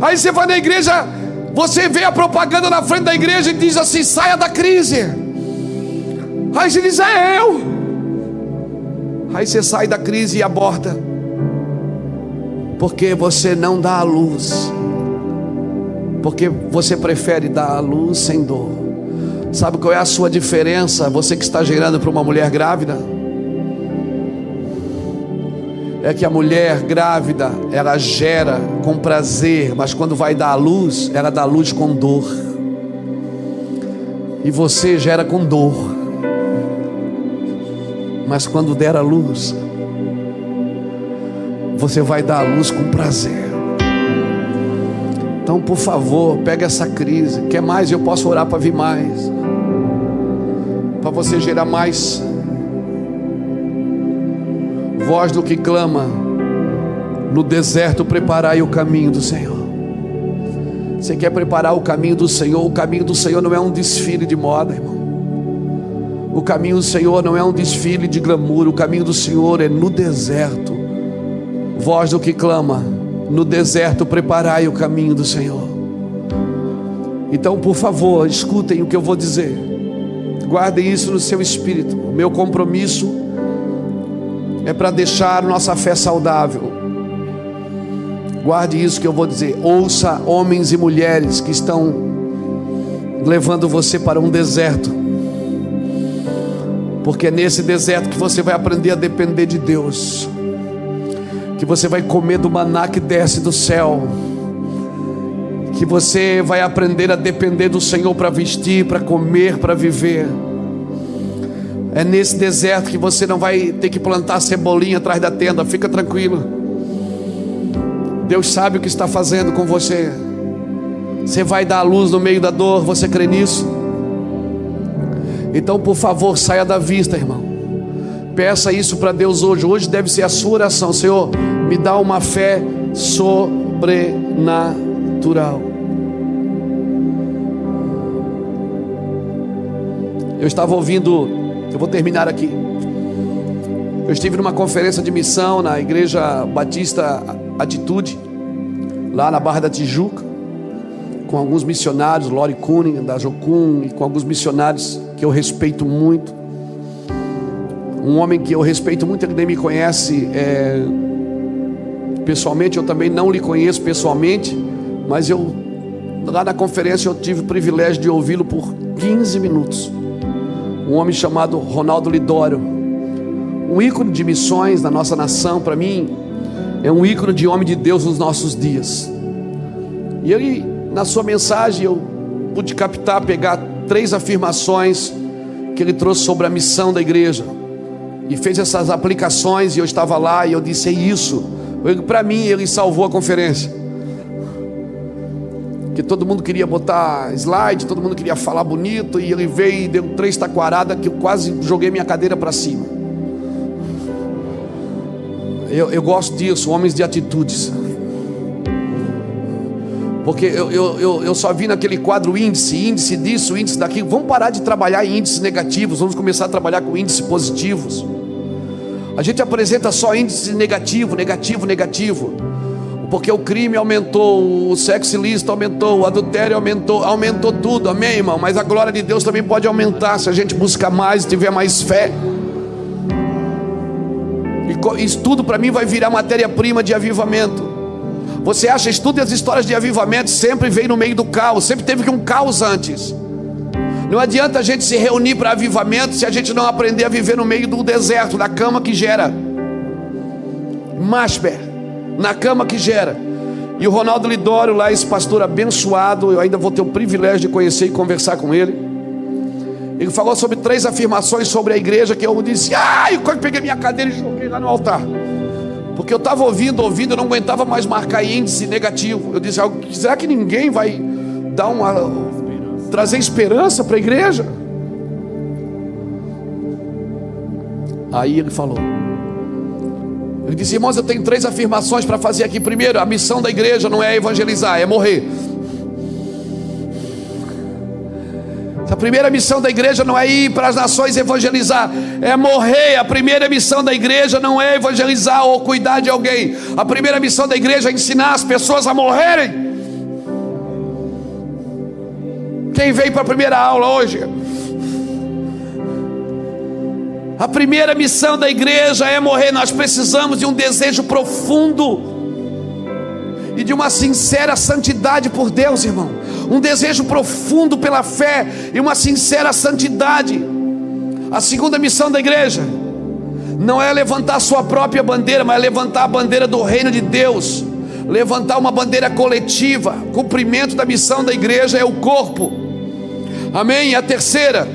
Aí você vai na igreja, você vê a propaganda na frente da igreja e diz assim: saia da crise. Aí você diz: é eu. Aí você sai da crise e aborta, porque você não dá a luz, porque você prefere dar a luz sem dor. Sabe qual é a sua diferença? Você que está gerando para uma mulher grávida, é que a mulher grávida, ela gera com prazer, mas quando vai dar a luz, ela dá a luz com dor. E você gera com dor, mas quando der a luz, você vai dar a luz com prazer. Então, por favor, pega essa crise. Quer mais? Eu posso orar para vir mais, para você gerar mais voz do que clama. No deserto preparai o caminho do Senhor. Você quer preparar o caminho do Senhor? O caminho do Senhor não é um desfile de moda, irmão. O caminho do Senhor não é um desfile de glamour. O caminho do Senhor é no deserto. Voz do que clama: no deserto preparai o caminho do Senhor. Então, por favor, escutem o que eu vou dizer. Guardem isso no seu espírito. O meu compromisso é para deixar nossa fé saudável. Guarde isso que eu vou dizer. Ouça homens e mulheres que estão levando você para um deserto, porque é nesse deserto que você vai aprender a depender de Deus, que você vai comer do maná que desce do céu, que você vai aprender a depender do Senhor para vestir, para comer, para viver. É nesse deserto que você não vai ter que plantar cebolinha atrás da tenda. Fica tranquilo, Deus sabe o que está fazendo com você. Você vai dar a luz no meio da dor. Você crê nisso? Então, por favor, saia da vista, irmão. Peça isso para Deus hoje. Hoje deve ser a sua oração: Senhor, me dá uma fé sobrenatural. Eu estava ouvindo, eu vou terminar aqui. Eu estive numa conferência de missão na Igreja Batista Atitude, lá na Barra da Tijuca, com alguns missionários, Lori Kuhn, da Jocum, e com alguns missionários que eu respeito muito. Um homem que eu respeito muito, ele nem me conhece pessoalmente, eu também não lhe conheço pessoalmente, mas lá na conferência eu tive o privilégio de ouvi-lo por 15 minutos. Um homem chamado Ronaldo Lidório, um ícone de missões na nossa nação. Para mim, é um ícone de homem de Deus nos nossos dias. E ele, na sua mensagem, eu pude captar, pegar 3 afirmações que ele trouxe sobre a missão da igreja, e fez essas aplicações. E eu estava lá e eu disse: é isso. Para mim, ele salvou a conferência, que todo mundo queria botar slide, todo mundo queria falar bonito, e ele veio e deu 3 taquaradas que eu quase joguei minha cadeira para cima. Eu gosto disso, homens de atitudes, porque eu só vi naquele quadro índice disso, índice daquilo. Vamos parar de trabalhar em índices negativos, vamos começar a trabalhar com índices positivos. A gente apresenta só índice negativo, porque o crime aumentou, o sexo ilícito aumentou, o adultério aumentou tudo, amém, irmão? Mas a glória de Deus também pode aumentar se a gente buscar mais, tiver mais fé. Isso tudo para mim vai virar matéria-prima de avivamento. Você acha, estude as histórias de avivamento, sempre vem no meio do caos, sempre teve um caos antes. Não adianta a gente se reunir para avivamento se a gente não aprender a viver no meio do deserto, na cama que gera Masper, na cama que gera. E o Ronaldo Lidório lá, esse pastor abençoado, eu ainda vou ter o privilégio de conhecer e conversar com ele. Ele falou sobre 3 afirmações sobre a igreja, que eu disse: eu quase peguei minha cadeira e joguei lá no altar, porque eu estava ouvindo, eu não aguentava mais marcar índice negativo. Eu disse: será que ninguém vai trazer esperança para a igreja? Aí ele falou, ele disse: irmãos, eu tenho 3 afirmações para fazer aqui. Primeiro, a missão da igreja não é evangelizar, é morrer. A primeira missão da igreja não é ir para as nações evangelizar, é morrer. A primeira missão da igreja não é evangelizar ou cuidar de alguém. A primeira missão da igreja é ensinar as pessoas a morrerem. Quem veio para a primeira aula hoje? A primeira missão da igreja é morrer. Nós precisamos de um desejo profundo e de uma sincera santidade por Deus, irmão. Um desejo profundo pela fé e uma sincera santidade. A segunda missão da igreja não é levantar sua própria bandeira, mas é levantar a bandeira do reino de Deus, levantar uma bandeira coletiva. O cumprimento da missão da igreja é o corpo, amém? E a terceira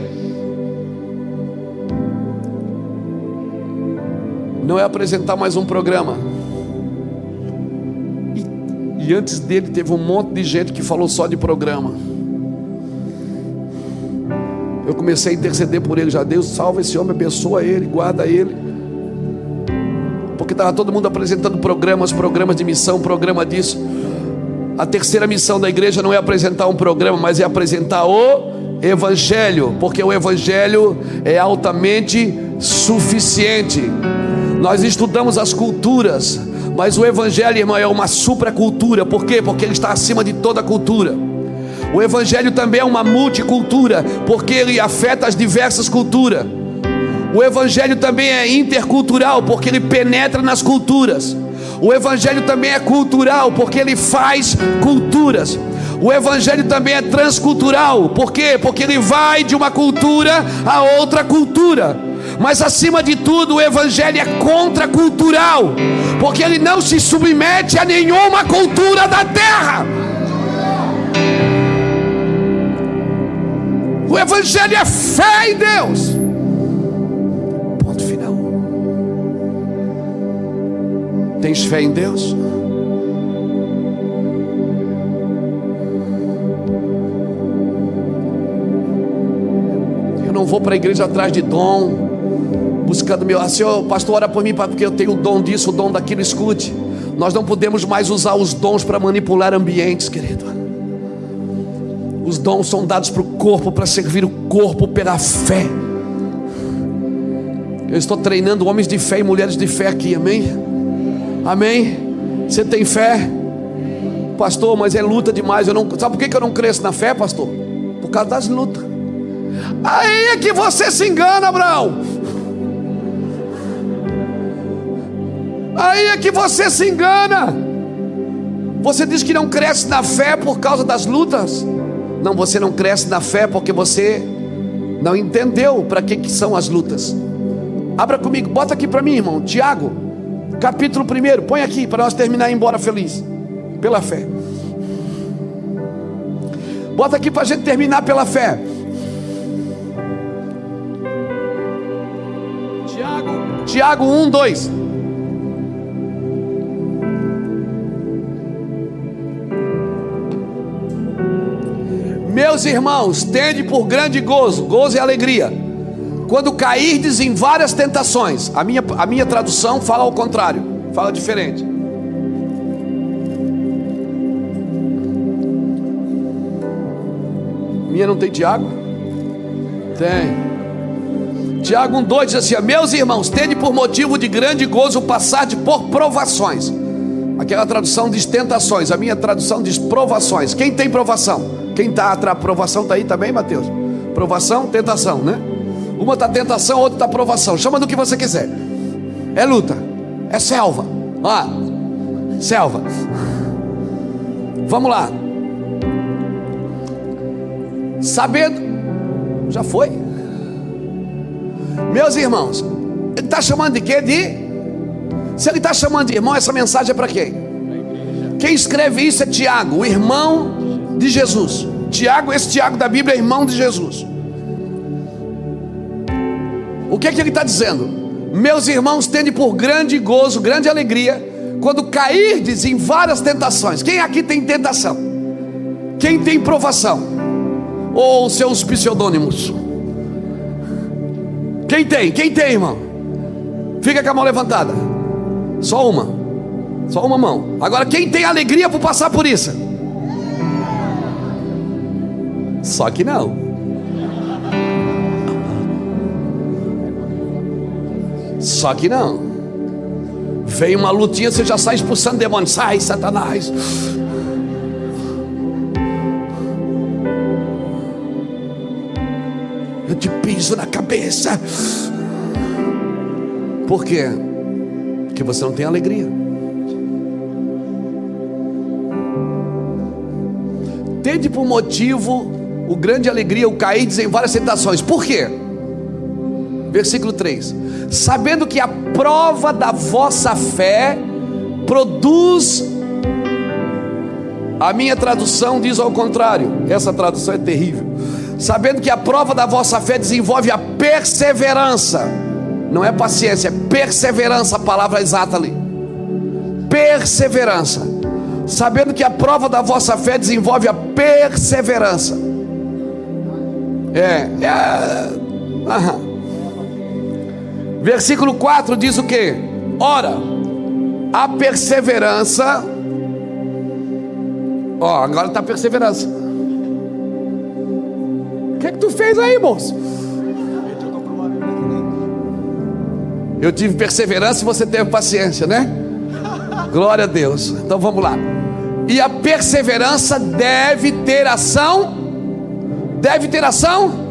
não é apresentar mais um programa. E antes dele teve um monte de gente que falou só de programa. Eu comecei a interceder por ele. Já, Deus salva esse homem, abençoa ele, guarda ele. Porque estava todo mundo apresentando programas de missão, programa disso. A terceira missão da igreja não é apresentar um programa, mas é apresentar o Evangelho, porque o Evangelho é altamente suficiente. Nós estudamos as culturas, mas o Evangelho, irmão, é uma supracultura. Por quê? Porque ele está acima de toda cultura. O Evangelho também é uma multicultura, porque ele afeta as diversas culturas. O Evangelho também é intercultural, porque ele penetra nas culturas. O Evangelho também é cultural, porque ele faz culturas. O Evangelho também é transcultural. Por quê? Porque ele vai de uma cultura a outra cultura. Mas acima de tudo, o Evangelho é contracultural, porque ele não se submete a nenhuma cultura da terra. O Evangelho é fé em Deus. Ponto final. Tens fé em Deus? Eu não vou para a igreja atrás de dom, buscando meu, Senhor, pastor, ora por mim, porque eu tenho o dom disso, o dom daquilo. Escute, nós não podemos mais usar os dons para manipular ambientes, querido. Os dons são dados para o corpo, para servir o corpo pela fé. Eu estou treinando homens de fé e mulheres de fé aqui, amém? Amém? Você tem fé? Pastor, mas é luta demais. Sabe por que eu não cresço na fé, pastor? Por causa das lutas. Aí é que você se engana, Abraão. Aí é que você se engana. Você diz que não cresce na fé por causa das lutas. Não, você não cresce na fé porque você não entendeu para que são as lutas. Abra comigo, bota aqui para mim, irmão, Tiago, capítulo 1, põe aqui para nós terminar e ir embora feliz, pela fé. Bota aqui para a gente terminar pela fé. Tiago 1, 2. Meus irmãos, tende por grande gozo e alegria, quando cairdes em várias tentações. A minha tradução fala ao contrário, fala diferente. Minha não tem Tiago? Tem. Tiago 1,2 diz assim: meus irmãos, tende por motivo de grande gozo passar por provações. Aquela tradução diz tentações, a minha tradução diz provações. Quem tem provação? Quem está atrás, provação está aí também, Mateus? Provação, tentação, né? Uma está tentação, outra está provação. Chama do que você quiser. É luta, é selva. Selva. Vamos lá. Sabendo, já foi? Meus irmãos, ele está chamando de quê? Se ele está chamando de irmão, essa mensagem é para quem? Quem escreve isso é Tiago, o irmão de Jesus. Tiago, esse Tiago da Bíblia é irmão de Jesus. O que é que ele está dizendo? Meus irmãos, tende por grande gozo, grande alegria, quando cairdes em várias tentações. Quem aqui tem tentação? Quem tem provação? Ou seus pseudônimos? Quem tem? Quem tem, irmão? Fica com a mão levantada. Só uma mão. Agora, quem tem alegria por passar por isso? Só que não. Só que não. Vem uma lutinha, você já sai expulsando demônio. Sai, Satanás. Eu te piso na cabeça. Por quê? Porque você não tem alegria. Tende por motivo o grande alegria, o cairdes em várias tentações. Por quê? Versículo 3: sabendo que a prova da vossa fé produz. A minha tradução diz ao contrário. Essa tradução é terrível. Sabendo que a prova da vossa fé desenvolve a perseverança. Não é paciência, é perseverança, a palavra exata ali. Perseverança. sabendo que a prova da vossa fé desenvolve a perseverança. Versículo 4 diz o quê? Ora, a perseverança. Agora está a perseverança. O que tu fez aí, moço? Eu tive perseverança e você teve paciência, né? Glória a Deus. Então vamos lá. E a perseverança deve ter ação. Deve ter ação.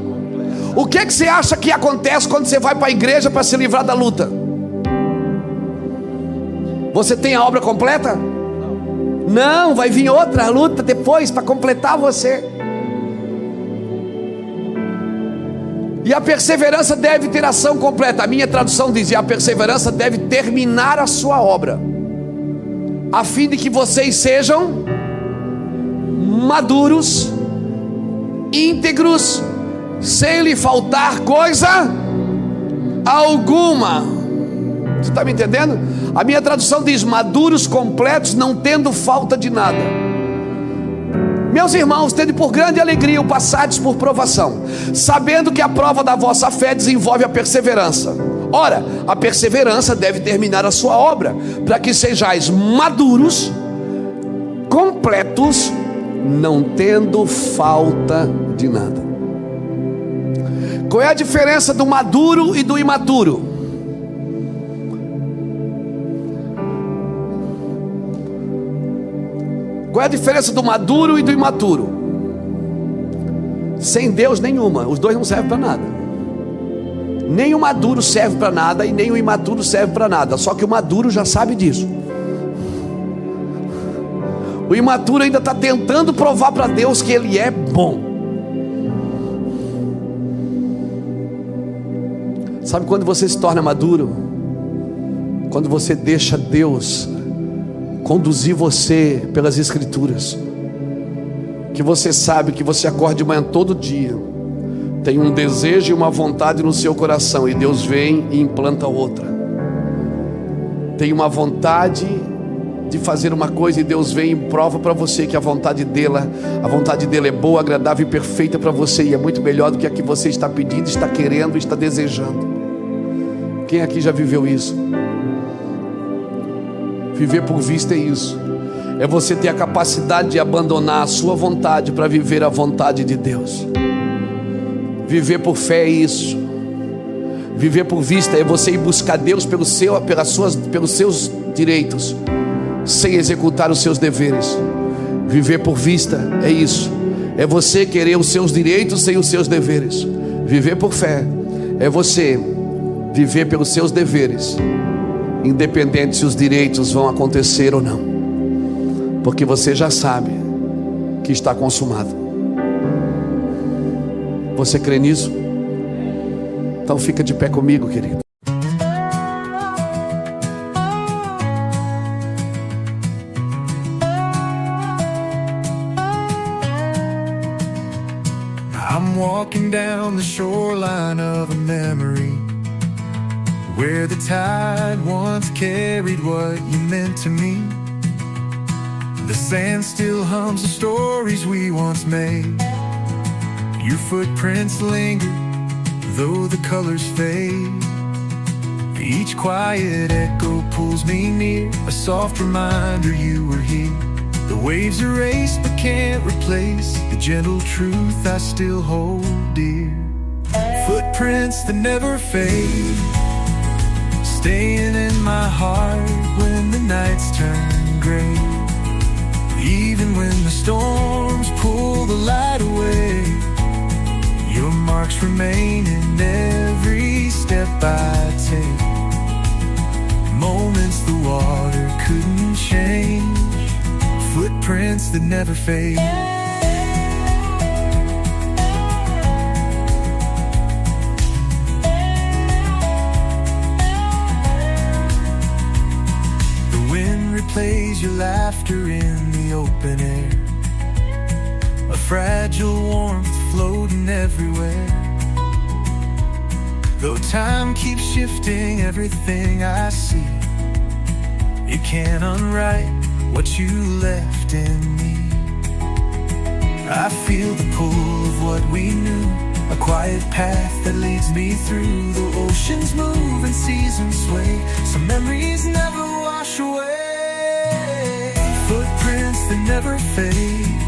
O que você acha que acontece quando você vai para a igreja para se livrar da luta? Você tem a obra completa? Não, vai vir outra luta depois para completar você. E a perseverança deve ter ação completa. A minha tradução diz: e a perseverança deve terminar a sua obra, a fim de que vocês sejam maduros, íntegros, sem lhe faltar coisa alguma. Você está me entendendo? A minha tradução diz: maduros, completos, não tendo falta de nada. Meus irmãos, tende por grande alegria o passardes por provação, sabendo que a prova da vossa fé desenvolve a perseverança. Ora, a perseverança deve terminar a sua obra, para que sejais maduros, completos, não tendo falta de nada. Qual é a diferença do maduro e do imaturo? Qual é a diferença do maduro e do imaturo? Sem Deus nenhuma, os dois não servem para nada. Nem o maduro serve para nada e nem o imaturo serve para nada. Só que o maduro já sabe disso. O imaturo ainda está tentando provar para Deus que ele é bom. Sabe quando você se torna maduro? Quando você deixa Deus conduzir você pelas escrituras, que você sabe que você acorda de manhã todo dia, tem um desejo e uma vontade no seu coração, e Deus vem e implanta outra. Tem uma vontade de fazer uma coisa e Deus vem e prova para você que a vontade dele é boa, agradável e perfeita para você, e é muito melhor do que a que você está pedindo, está querendo, está desejando. Quem aqui já viveu isso? Viver por vista é isso. É você ter a capacidade de abandonar a sua vontade para viver a vontade de Deus. Viver por fé é isso. Viver por vista é você ir buscar Deus pelos seus direitos, sem executar os seus deveres. Viver por vista é isso. É você querer os seus direitos sem os seus deveres. Viver por fé é você viver pelos seus deveres, independente se os direitos vão acontecer ou não, porque você já sabe que está consumado. Você crê nisso? Então fica de pé comigo, querido. I'm walking down the shoreline of a memory, where the tide once carried what you meant to me. The sand still hums the stories we once made. Your footprints linger, though the colors fade. Each quiet echo pulls me near, a soft reminder you were here. The waves erase but can't replace the gentle truth I still hold dear. Footprints that never fade, staying in my heart when the nights turn gray. Even when the storms pull the light away, your marks remain in every step I take. Moments the water couldn't change, footprints that never fade. Plays your laughter in the open air, a fragile warmth floating everywhere. Though time keeps shifting everything I see, it can't unwrite what you left in me. I feel the pull of what we knew, a quiet path that leads me through. The oceans move and seasons sway, some memories never wash away. Footprints that never fade,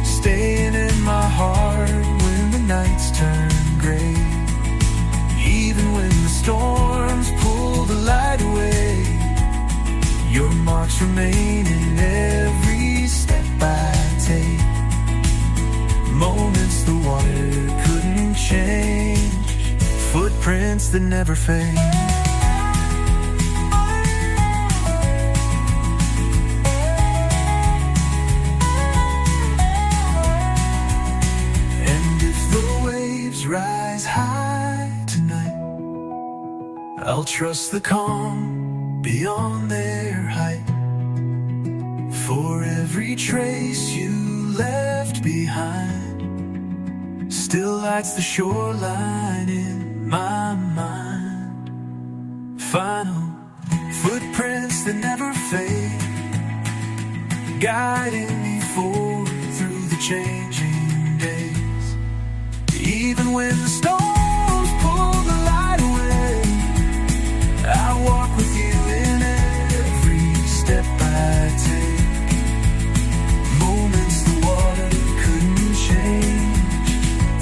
staying in my heart when the nights turn gray. Even when the storms pull the light away, your marks remain in every step I take. Moments the water couldn't change, footprints that never fade. And if the waves rise high tonight, I'll trust the calm beyond their height. For every trace you left behind still lights the shoreline in my mind. Final footprints that never fade, guiding me forward through the changing days. Even when the storms pull the light away, I walk with you in every step I take. Moments the water couldn't change,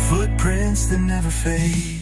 footprints that never fade.